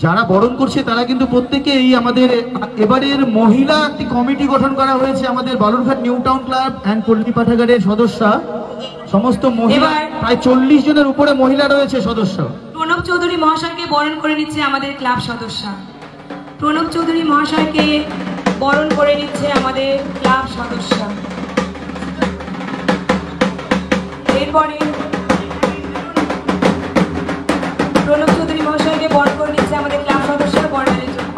A: যারা বরণ করছে তারা কিন্তু প্রত্যেকেই আমাদের এবারের মহিলা একটি কমিটি গঠন করা হয়েছে আমাদের Balurghat new town club and পল্লী পাঠাগারের সদস্য। সমস্ত মহিলা প্রায় 40 জনের উপরে মহিলা রয়েছে সদস্য।
B: প্রণব চৌধুরী মহাশয়কে বরণ করে নিচ্ছে আমাদের ক্লাব সদস্য। প্রণব চৌধুরী মহাশয়কে বরণ করে নিচ্ছে আমাদের ক্লাব সদস্য। এরপরে প্রণব চৌধুরী মহাশয়কে বরণ করে নিচ্ছে আমাদের ক্লাব সদস্য বরণের জন্য।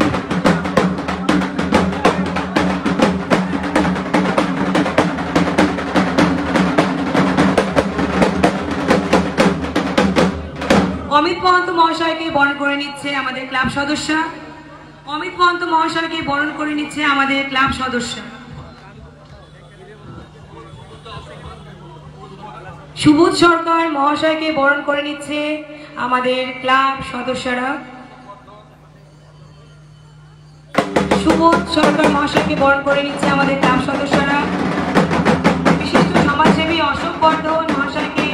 B: অমিত মহন্ত মহাশয়কে বরণ করে নিচ্ছে আমাদের ক্লাব সদস্য। অমিত মহন্ত মহাশয়কে বরণ করে নিচ্ছে আমাদের ক্লাব সদস্য। সুবোধ সরকার মহাশয়কে বরণ করে নিচ্ছে আমাদের ক্লাব সদস্যরা। সুবোধ সরকার মহাশয়কে বরণ করে নিচ্ছে আমাদের ক্লাব সদস্যরা। বিশিষ্ট সমাজসেবী অশোক বর্ধন মহাশয়কে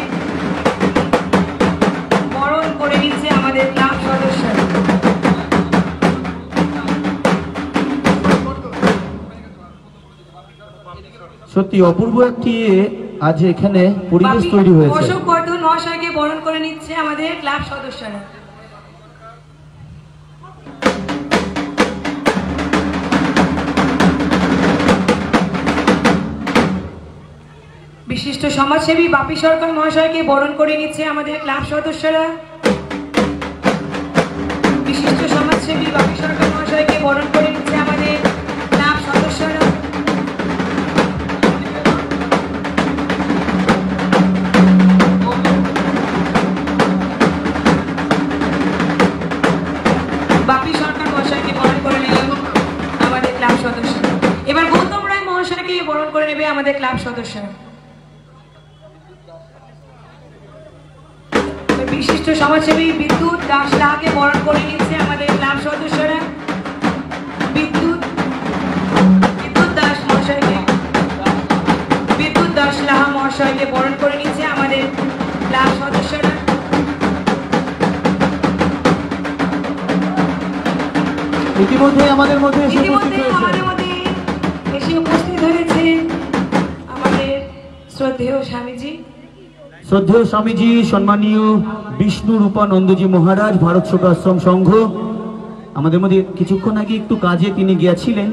B: বরণ করে নিচ্ছে আমাদের ক্লাব সদস্যরা।
A: সত্যি অপূর্ব একটি আজ এখানে পরিবেশ তৈরি হয়েছে।
B: অশোক বর্ধন মহাশয়কে বরণ করে নিচ্ছে আমাদের ক্লাব সদস্যরা। বিশিষ্ট সমাজসেবী বাপি সরকার মহাশয়কে বরণ করে নিচ্ছে আমাদের ক্লাব সদস্যরা। বিশিষ্ট সমাজসেবী বাপি সরকার মহাশয়কে বরণ করে নিচ্ছে আমাদের ক্লাব সদস্যরা। বাপি সরকার মহাশয়কে বরণ করে নিল আমাদের ক্লাব সদস্য। এবার গৌতম রায় মহাশয়কে বরণ করে নেবে আমাদের ক্লাব সদস্য। বিশিষ্ট সমাজসেবী বিদ্যুৎ দাস লাহাকে বরণ করে নিচ্ছে আমাদের ক্লাব সদস্যরা। বিদ্যুৎ দাস লাহা মহাশয়কে বরণ করে নিচ্ছে আমাদের ক্লাব সদস্যরা।
A: ইতিমধ্যে আমাদের মধ্যে এসে
B: উপস্থিত হয়েছে আমাদের শ্রদ্ধেয় স্বামীজি।
A: শ্রদ্ধেয় স্বামীজি সম্মানীয় বিষ্ণু রূপানন্দজি মহারাজ, ভারত সেবাশ্রম সংঘ। আমাদের মধ্যে কিছুক্ষণ আগে একটু কাজে তিনি গিয়েছিলেন।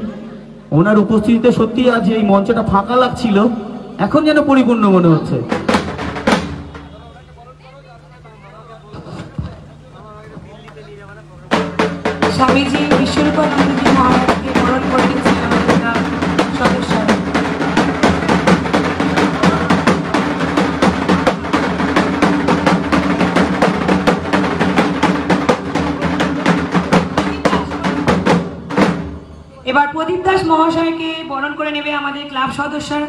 A: ওনার উপস্থিতিতে সত্যি আজ এই মঞ্চটা ফাঁকা লাগছিল, এখন যেন পরিপূর্ণ মনে হচ্ছে।
B: স্বামীজি বিশ্বরূপানন্দজি মহারাজকে বরণ করে নিচ্ছেন আমাদের সদস্যরা। এবার প্রদীপ দাস মহাশয়কে বরণ করে নেবে আমাদের ক্লাব সদস্যরা।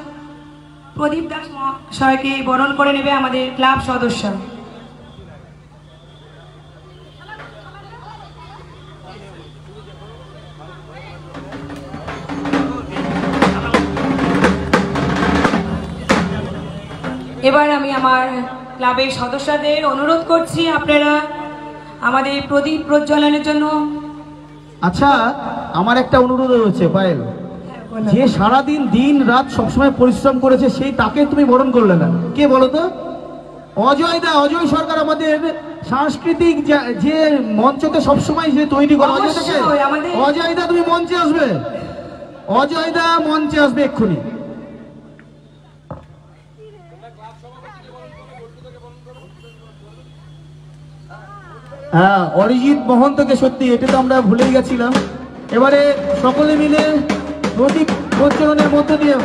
B: প্রদীপ দাস মহাশয়কে বরণ করে নেবে আমাদের ক্লাব সদস্য। এবার আমি আমার ক্লাবের সদস্যদের অনুরোধ করছি আপনারা আমাদের প্রদীপ প্রজ্বলনের জন্য।
A: আচ্ছা, আমার একটা অনুরোধ রয়েছে পায়েল, যে সারাদিন দিন রাত সবসময় পরিশ্রম করেছে সেই তাকে তুমি বরণ করলে না, কে বলো তো? অজয় সরকার আমাদের সাংস্কৃতিক যে মঞ্চতে সবসময় যে তৈরি করে, অজয় দা তুমি মঞ্চে আসবে, অজয় দা মঞ্চে আসবে এক্ষুনি। হ্যাঁ, অরিজিৎ মহন্তকে, সত্যি এটা তো আমরা ভুলে গেছিলাম। এবারে সকলে মিলে প্রদীপ উচ্চারণের মধ্য দিয়ে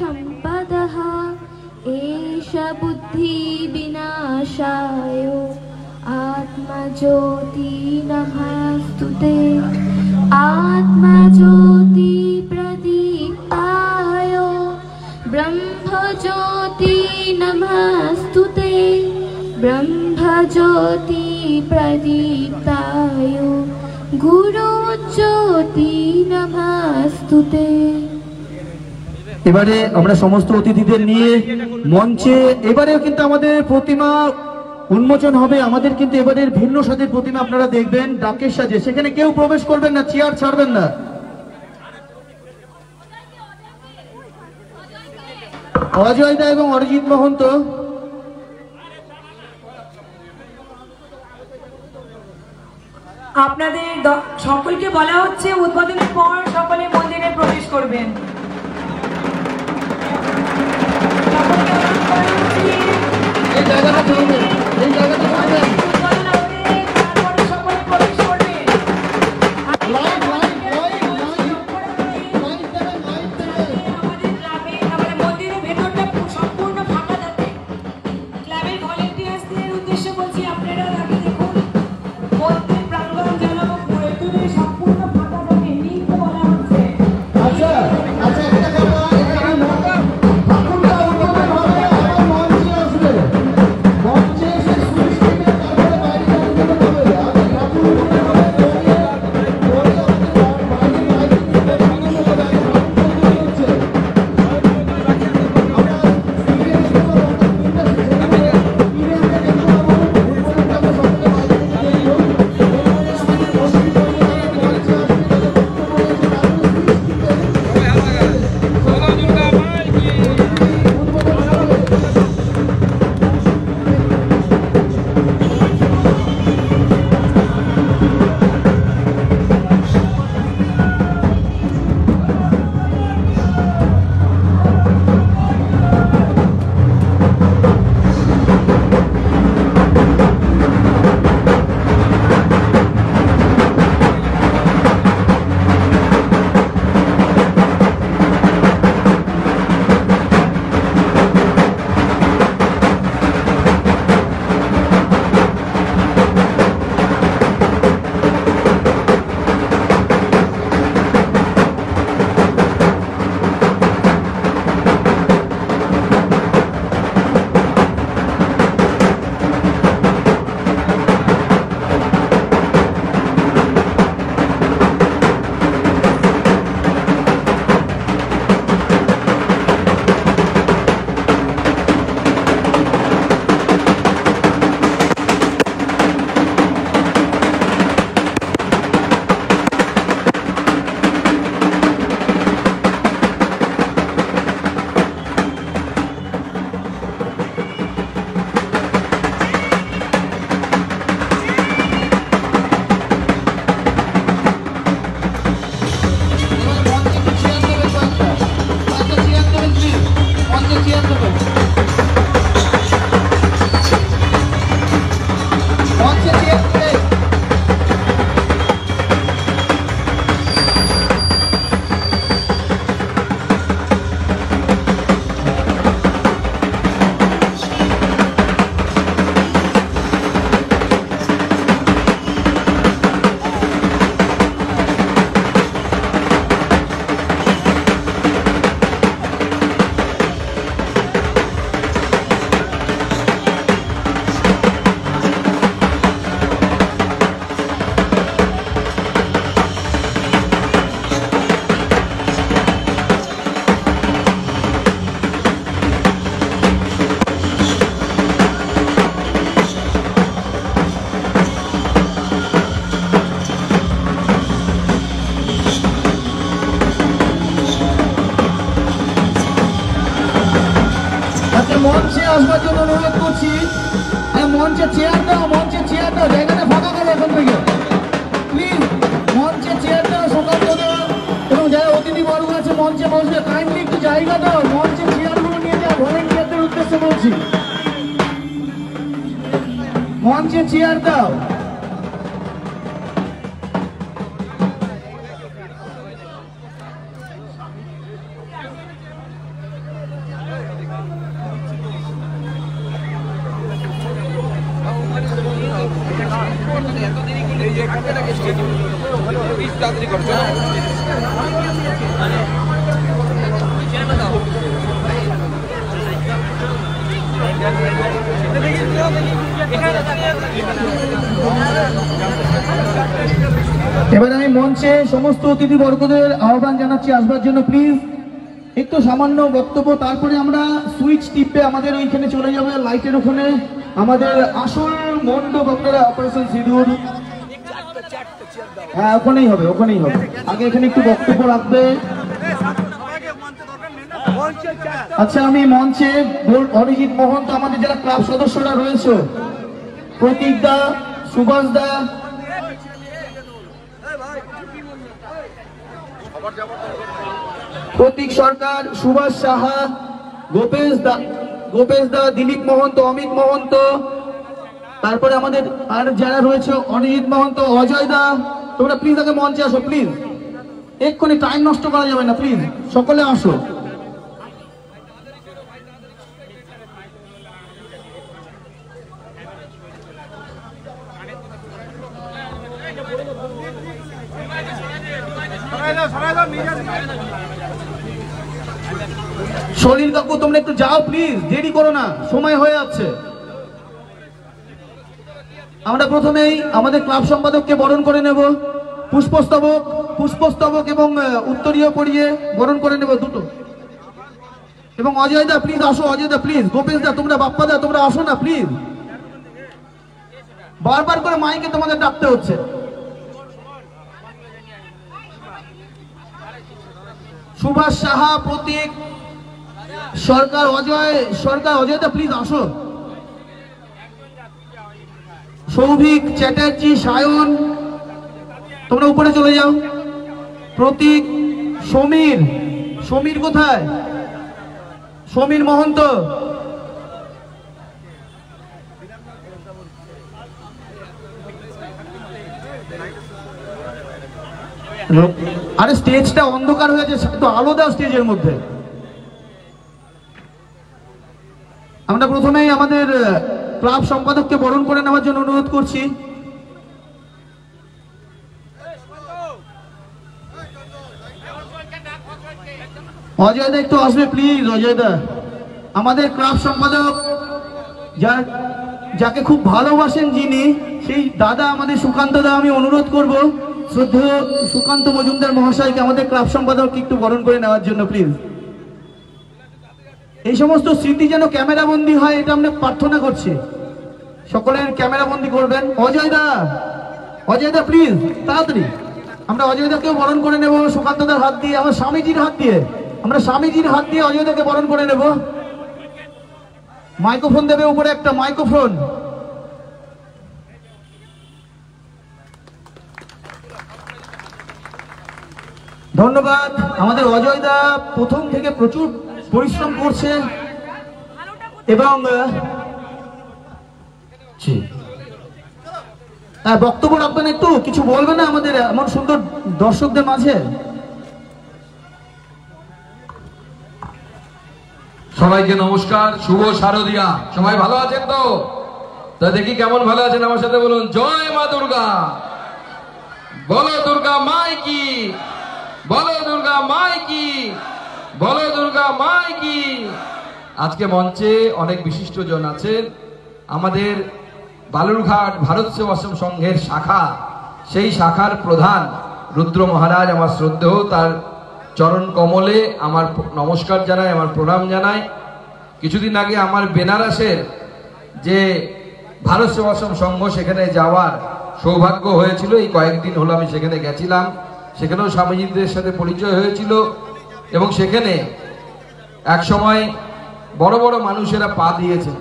C: सम्पदः एष बुद्धि विनाशाय आत्मज्योति नमस्तुते आत्मज्योति प्रदीप्ताय ब्रह्मज्योति नमस्तुते ब्रह्मज्योति प्रदीप्ताय गुरुज्योति नमस्तुते।
A: এবারে আমরা সমস্ত অতিথিদের নিয়ে মঞ্চে এবারেও কিন্তু আমাদের প্রতিমা উন্মোচন হবে। আমাদের কিন্তু এবারের ভিন্ন স্বাদের প্রতিমা আপনারা দেখবেন ডাকের সাজে, সেখানে কেউ প্রবেশ করবেন না, চেয়ার ছাড়বেন না। অজয় দা এবং অরিজিৎ মহন্ত
B: আপনাদের সকলকে বলা হচ্ছে উদ্বোধনের পর সকলে মন্দিরে প্রবেশ করবেন।
A: এই জায়গাটা চলবে, এই জায়গাটা চলবে। মঞ্চে এসে আসবার জন্য অনুরোধ করছি। মঞ্চে চেয়ার দাও, মঞ্চে চেয়ার দাও, জায়গাটা ফাঁকা করো এখন থেকে প্লিজ। মঞ্চে চেয়ার দাও সুকান্ত দাও, এবং যারা অতিথি বর্গ আছে মঞ্চে বসবে কাইন্ডলি একটু জায়গা দাও। মঞ্চে চেয়ারগুলো নিয়ে যাও, ভলেন্টিয়ারদের উদ্দেশ্যে বলছি, মঞ্চে চেয়ার দাও। এবার আমি মঞ্চে সমস্ত অতিথি বর্গদের আহ্বান জানাচ্ছি আসবার জন্য প্লিজ। একটু সামান্য বক্তব্য, তারপরে আমরা সুইচ টিপে আমাদের ওইখানে চলে যাবে লাইটের ওখানে আমাদের আসল মণ্ডপ, আপনারা অপারেশন সিঁদুর। হ্যাঁ ওখানেই হবে, ওখানেই হবে। আগে এখানে একটু বক্তব্য রাখবে। আচ্ছা আমি মঞ্চে অরিজিৎ মহন্ত, আমাদের যারা ক্লাব সদস্যরা রয়েছে, প্রতীক দা, সুভাষ দা, প্রতীক সরকার, সুভাষ সাহা, গোপেশ দা, দিলীপ মহন্ত, অমিত মহন্ত, তারপরে আমাদের আর যারা রয়েছে অরিজিৎ মহন্ত, অজয় দা, তোমরা প্লিজ আগে মঞ্চে আসো প্লিজ। এক্ষুনি টাইম নষ্ট করা যাবে না প্লিজ, সকলে আসো। সলিল কাকু তোমরা একটু যাও প্লিজ, দেরি করো না, সময় হয়ে যাচ্ছে। আমরা প্রথমেই আমাদের ক্লাব সম্পাদককে বরণ করে নেব, পুষ্পস্তবক এবং উত্তরীয় পরিয়ে বরণ করে নেব দুটো। এবং অজয় দা প্লিজ আসো, অজয় দা প্লিজ, গোপেশ দা তোমরা, বাপ্পা দা তোমরা আসো না প্লিজ, বারবার করে মাইকে তোমাদের ডাকতে হচ্ছে। সুভাষ সাহা, প্রতীক সরকার, অজয় দা প্লিজ আসো। সৌভিক চ্যাটার্জি, সায়ন তোমরা উপরে চলে যাও। প্রতীক, সমীর কোথায়? সমীর মহন্ত, আরে স্টেজটা অন্ধকার হয়েছে, তো আলো দাও স্টেজের মধ্যে। আমরা প্রথমেই আমাদের ক্লাব সম্পাদককে বরণ করে নেওয়ার জন্য অনুরোধ করছি। অজয় দা একটু আসবে প্লিজ, অজয় দা আমাদের ক্লাব সম্পাদক, যাকে খুব ভালোবাসেন যিনি, সেই দাদা আমাদের সুকান্ত দা, আমি অনুরোধ করব শ্রদ্ধেয় সুকান্ত মজুমদার মহাশয়কে আমাদের ক্লাব সম্পাদক একটু বরণ করে নেওয়ার জন্য প্লিজ। এই সমস্ত স্মৃতি যেন ক্যামেরা বন্দী হয়, এটা আমরা প্রার্থনা করছি, সকলের ক্যামেরা বন্দী করবেন। অজয় দা প্লিজ তাড়াতাড়ি, আমরা অজয় দাকেও বরণ করে নেব সুকান্ত দার হাত দিয়ে, আমার স্বামীজির হাত দিয়ে, আমরা স্বামীজির হাত দিয়ে অজয় দাকে বরণ করে নেব। মাইক্রোফোন দেবে উপরে একটা মাইক্রোফোন। ধন্যবাদ। আমাদের অজয় দা প্রথম থেকে প্রচুর পরিশ্রম করছে এবং বক্তব্য রাখবেন, একটু কিছু বলবেন না আমাদের এমন সুন্দর দর্শকদের মাঝে?
O: সবাইকে নমস্কার, শুভ শারদিয়া। সবাই ভালো আছেন তো? তা দেখি কেমন ভালো আছেন, আমার সাথে বলুন জয় মা দুর্গা। বলো দুর্গা মাই কি, বলো দুর্গা মাই কি, বলো দুর্গা মাই কি। আজকে মঞ্চে অনেক বিশিষ্টজন আছেন। আমাদের বালুরঘাট ভারত সেবাশ্রম সংঘের শাখা, সেই শাখার প্রধান রুদ্র মহারাজ, আমার শ্রদ্ধেয়, তার চরণ কমলে আমার নমস্কার জানাই, আমার প্রণাম জানাই। কিছুদিন আগে আমার বেনারসের যে ভারত সেবাশ্রম সংঘ, সেখানে যাওয়ার সৌভাগ্য হয়েছিল। এই কয়েকদিন হলো আমি সেখানে গেছিলাম, সেখানেও স্বামীজিদের সাথে পরিচয় হয়েছিল এবং সেখানে এক সময় বড় বড় মানুষেরা পা দিয়েছেন।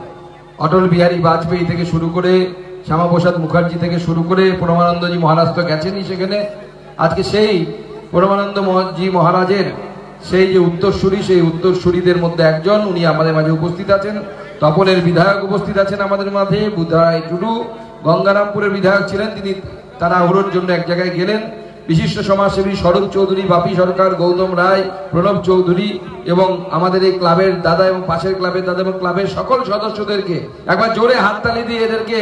O: অটল বিহারী বাজপেয়ী থেকে শুরু করে, শ্যামাপ্রসাদ মুখার্জি থেকে শুরু করে, পরমানন্দজি মহারাজ তো গেছেনই সেখানে। আজকে সেই পরমানন্দজি মহারাজের সেই যে উত্তরসূরি, সেই উত্তরসূরিদের মধ্যে একজন উনি আমাদের মাঝে উপস্থিত আছেন। তপনের বিধায়ক উপস্থিত আছেন আমাদের মাঝে, বুধাই টুডু গঙ্গারামপুরের বিধায়ক ছিলেন, তিনি তাড়াহুড়োর জন্য এক জায়গায় গেলেন। বিশিষ্ট সমাজসেবী স্বরূপ চৌধুরী, বাপি সরকার, গৌতম রায়, প্রণব চৌধুরী এবং আমাদের এই ক্লাবের দাদা এবং পাশের ক্লাবের দাদা এবং ক্লাবের সকল সদস্যদেরকে একবার জোরে হাততালি দিয়ে এদেরকে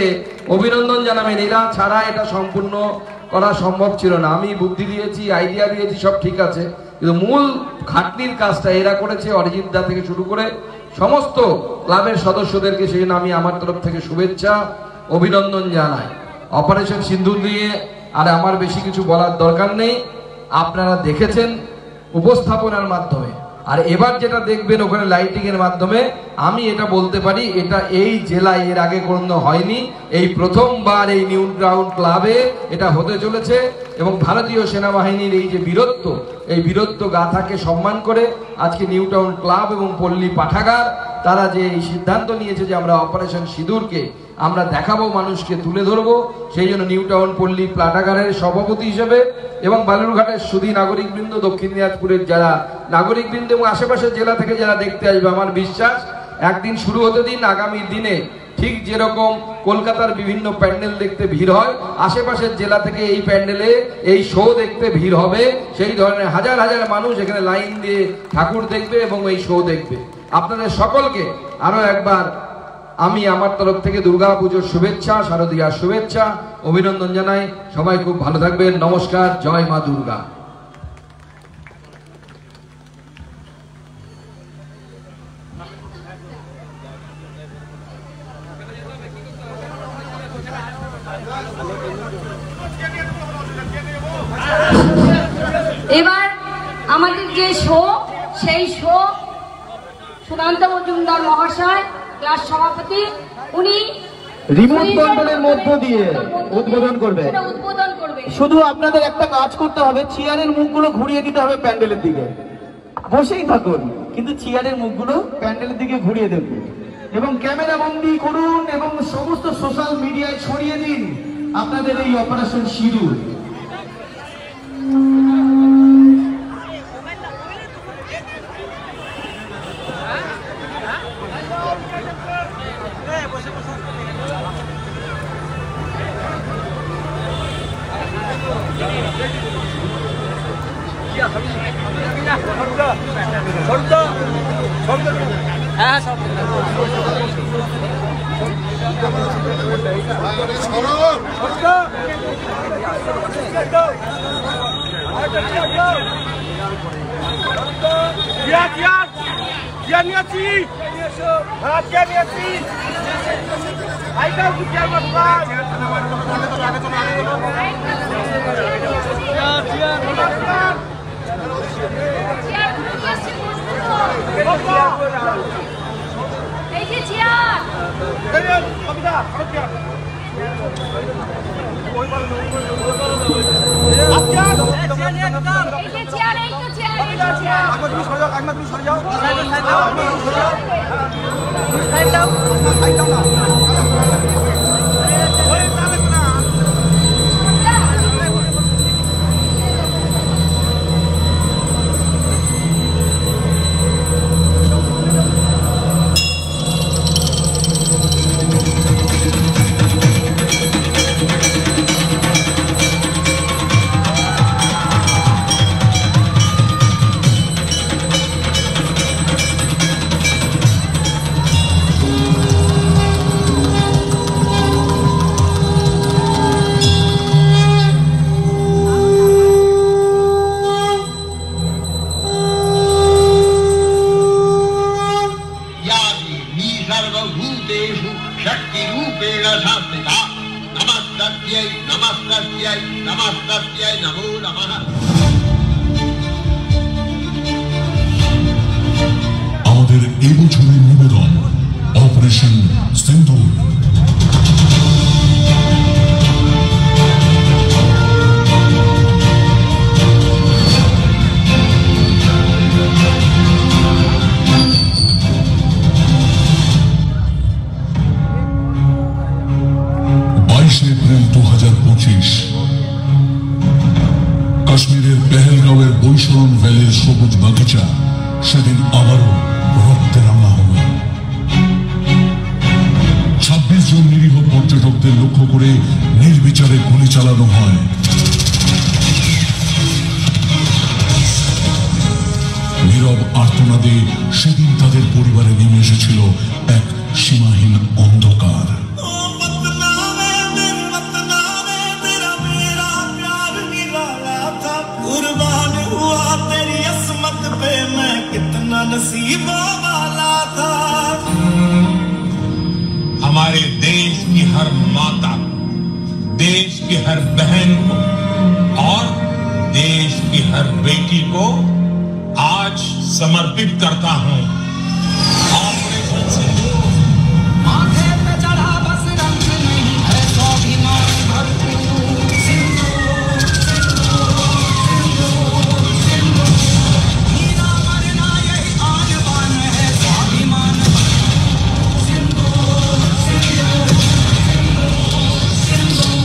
O: অভিনন্দন জানাবেন। এরা ছাড়া এটা সম্পূর্ণ করা সম্ভব ছিল না। আমি বুদ্ধি দিয়েছি, আইডিয়া দিয়েছি, সব ঠিক আছে, কিন্তু মূল খাটনির কাজটা এরা করেছে। অরিজিৎ দা থেকে শুরু করে সমস্ত ক্লাবের সদস্যদেরকে সেই জন্য আমি আমার তরফ থেকে শুভেচ্ছা অভিনন্দন জানাই। অপারেশন সিন্দুর নিয়ে আর আমার বেশি কিছু বলার দরকার নেই, আপনারা দেখেছেন উপস্থাপনার মাধ্যমে। আর এবার যেটা দেখবেন ওখানে লাইটিং এর মাধ্যমে, আমি এটা বলতে পারি এটা এই জেলায় এর আগে কোনো হয়নি, এই প্রথমবার এই নিউ টাউন ক্লাবে এটা হতে চলেছে। এবং ভারতীয় সেনাবাহিনীর এই যে বীরত্ব, এই বীরত্ব গাথাকে সম্মান করে আজকে নিউ টাউন ক্লাব এবং পল্লী পাঠাগার তারা যে এই সিদ্ধান্ত নিয়েছে যে আমরা অপারেশন সিঁদুরকে আমরা দেখাবো, মানুষকে তুলে ধরবো, সেই জন্য নিউ টাউন পল্লী পাঠাগারের সভাপতি হিসেবে এবং বালুরঘাটের সুধী নাগরিকবৃন্দ, দক্ষিণ দিনাজপুরের যারা নাগরিকবৃন্দ এবং আশেপাশের জেলা থেকে যারা দেখতে আসবে, আমার বিশ্বাস একদিন শুরু হতে দিন, আগামী দিনে ঠিক যেরকম কলকাতার বিভিন্ন প্যান্ডেল দেখতে ভিড় হয়, আশেপাশের জেলা থেকে এই প্যান্ডেলে এই শো দেখতে ভিড় হবে। সেই ধরনের হাজার হাজার মানুষ এখানে লাইন দিয়ে ঠাকুর দেখবে এবং এই শো দেখবে। আপনাদের সকলকে আরো একবার আমি আমার তরফ থেকে দুর্গা পুজোর শুভেচ্ছা, শারদীয়ার শুভেচ্ছা, অভিনন্দন জানাই। সবাই খুব ভালো থাকবেন। নমস্কার। জয় মা দুর্গা।
P: এবার আমাদের যে শো, সেই শো সুকান্ত মজুমদার মহাশয় ক্লাস সভাপতি, উনি
A: রিমোট কন্ট্রোলের মধ্য দিয়ে উদ্বোধন করবে। শুধু আপনাদের একটা কাজ করতে হবে, চেয়ারের মুখগুলো ঘুরিয়ে দিতে হবে প্যান্ডেলের দিকে। বসেই থাকুন কিন্তু চেয়ারের মুখগুলো প্যান্ডেলের দিকে ঘুরিয়ে দেবেন এবং ক্যামেরা বন্দি করুন এবং সমস্ত সোশ্যাল মিডিয়ায় ছড়িয়ে দিন আপনাদের এই অপারেশন সিঁদুর।
Q: আমাদের এবছরের নিবেদন অপারেশন সিন্দুর। জুন 2025 কাশ্মীরের পেহেলগাঁওয়ের বৈশরণ ভ্যালির সবুজ বাগিচা সেদিন আবারও রক্তে রাঙা হবে। 26 জন নিরীহ পর্যটকদের লক্ষ্য করে নির্বিচারে গুলি চালানো হয়। নীরব আর্তনাদে সেদিন তাদের পরিবারে নেমে এসেছিল এক সীমাহীন অন্ধকার।
R: हमारे देश की हर माता, देश की हर बहन को और देश की हर बेटी को आज समर्पित करता हूं। ऑपरेशन सिंदूर माथे पे चढ़ा बस रंग नहीं है स्वाभिमान भरपूर। सिंदूर सिंदूर सिंदूर सिंदूर हीरा मरना यही आन बान है स्वाभिमान भरपूर। सिंदूर सिंदूर सिंदूर सिंदूर।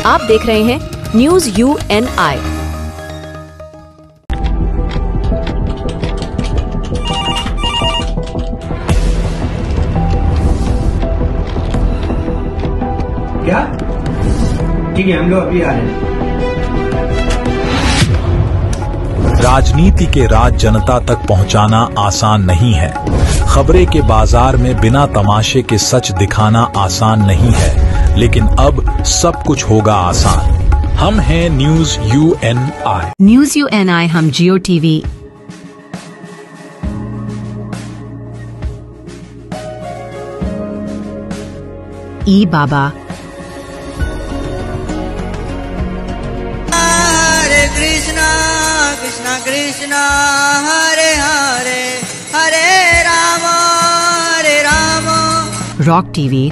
S: आप देख रहे हैं न्यूज UNI।
T: क्या? ठीक है, हम लोग अभी आ रहे हैं।
U: राजनीति के राज जनता तक पहुंचाना आसान नहीं है। खबरें के बाजार में बिना तमाशे के सच दिखाना आसान नहीं है, लेकिन अब सब कुछ होगा आसान। हम हैं न्यूज UNI।
S: न्यूज UNI हम जियो टीवी, ई बाबा,
V: हरे कृष्णा कृष्णा कृष्णा हरे हरे हरे राम
S: रॉक टीवी,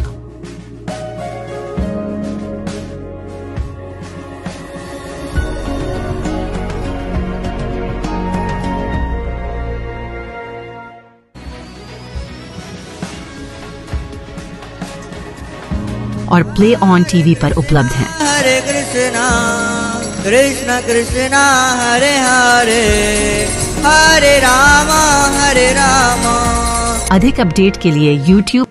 S: और प्ले ऑन टीवी पर उपलब्ध हैं।
V: हरे कृष्णा कृष्णा कृष्णा हरे हरे हरे राम हरे राम।
S: अधिक अपडेट के लिए YouTube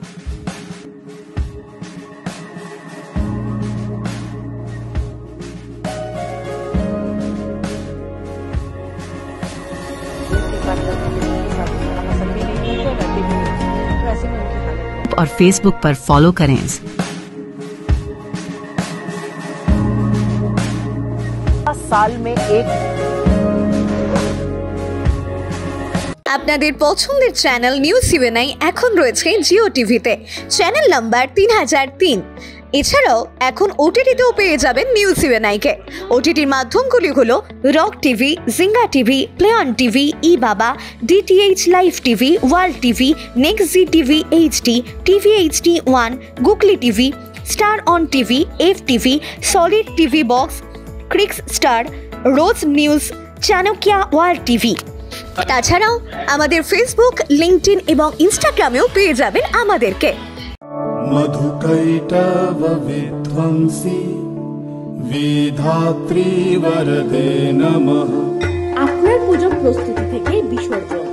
S: और Facebook पर फॉलो करें।
W: साल में एक
X: আপনাদের পছন্দের চ্যানেল নিউজ UNI এখন রয়েছে জিও টিভিতে, চ্যানেল নাম্বার 3003। এছাড়াও এখন ওটিটিতেও পেয়ে যাবেন নিউজ UNI কে। ওটিটির মাধ্যমগুলি হলো rock TV, Jinga TV, play on TV, ই বাবা, DTH live TV, world TV, next G TV HD, TV HD1, googly TV, star on TV, FTV, solid TV box, crics star, রোজ news, Chanakya world TV. তাছাড়াও আমাদের Facebook, LinkedIn এবং ইনস্টাগ্রামেও পেয়ে যাবেন আমাদেরকে।
F: मधुकैटव विध्वंसी विधात्री वरदे नमः।
Y: আপনার পুজো প্রস্তুতি থেকে বিসর্জন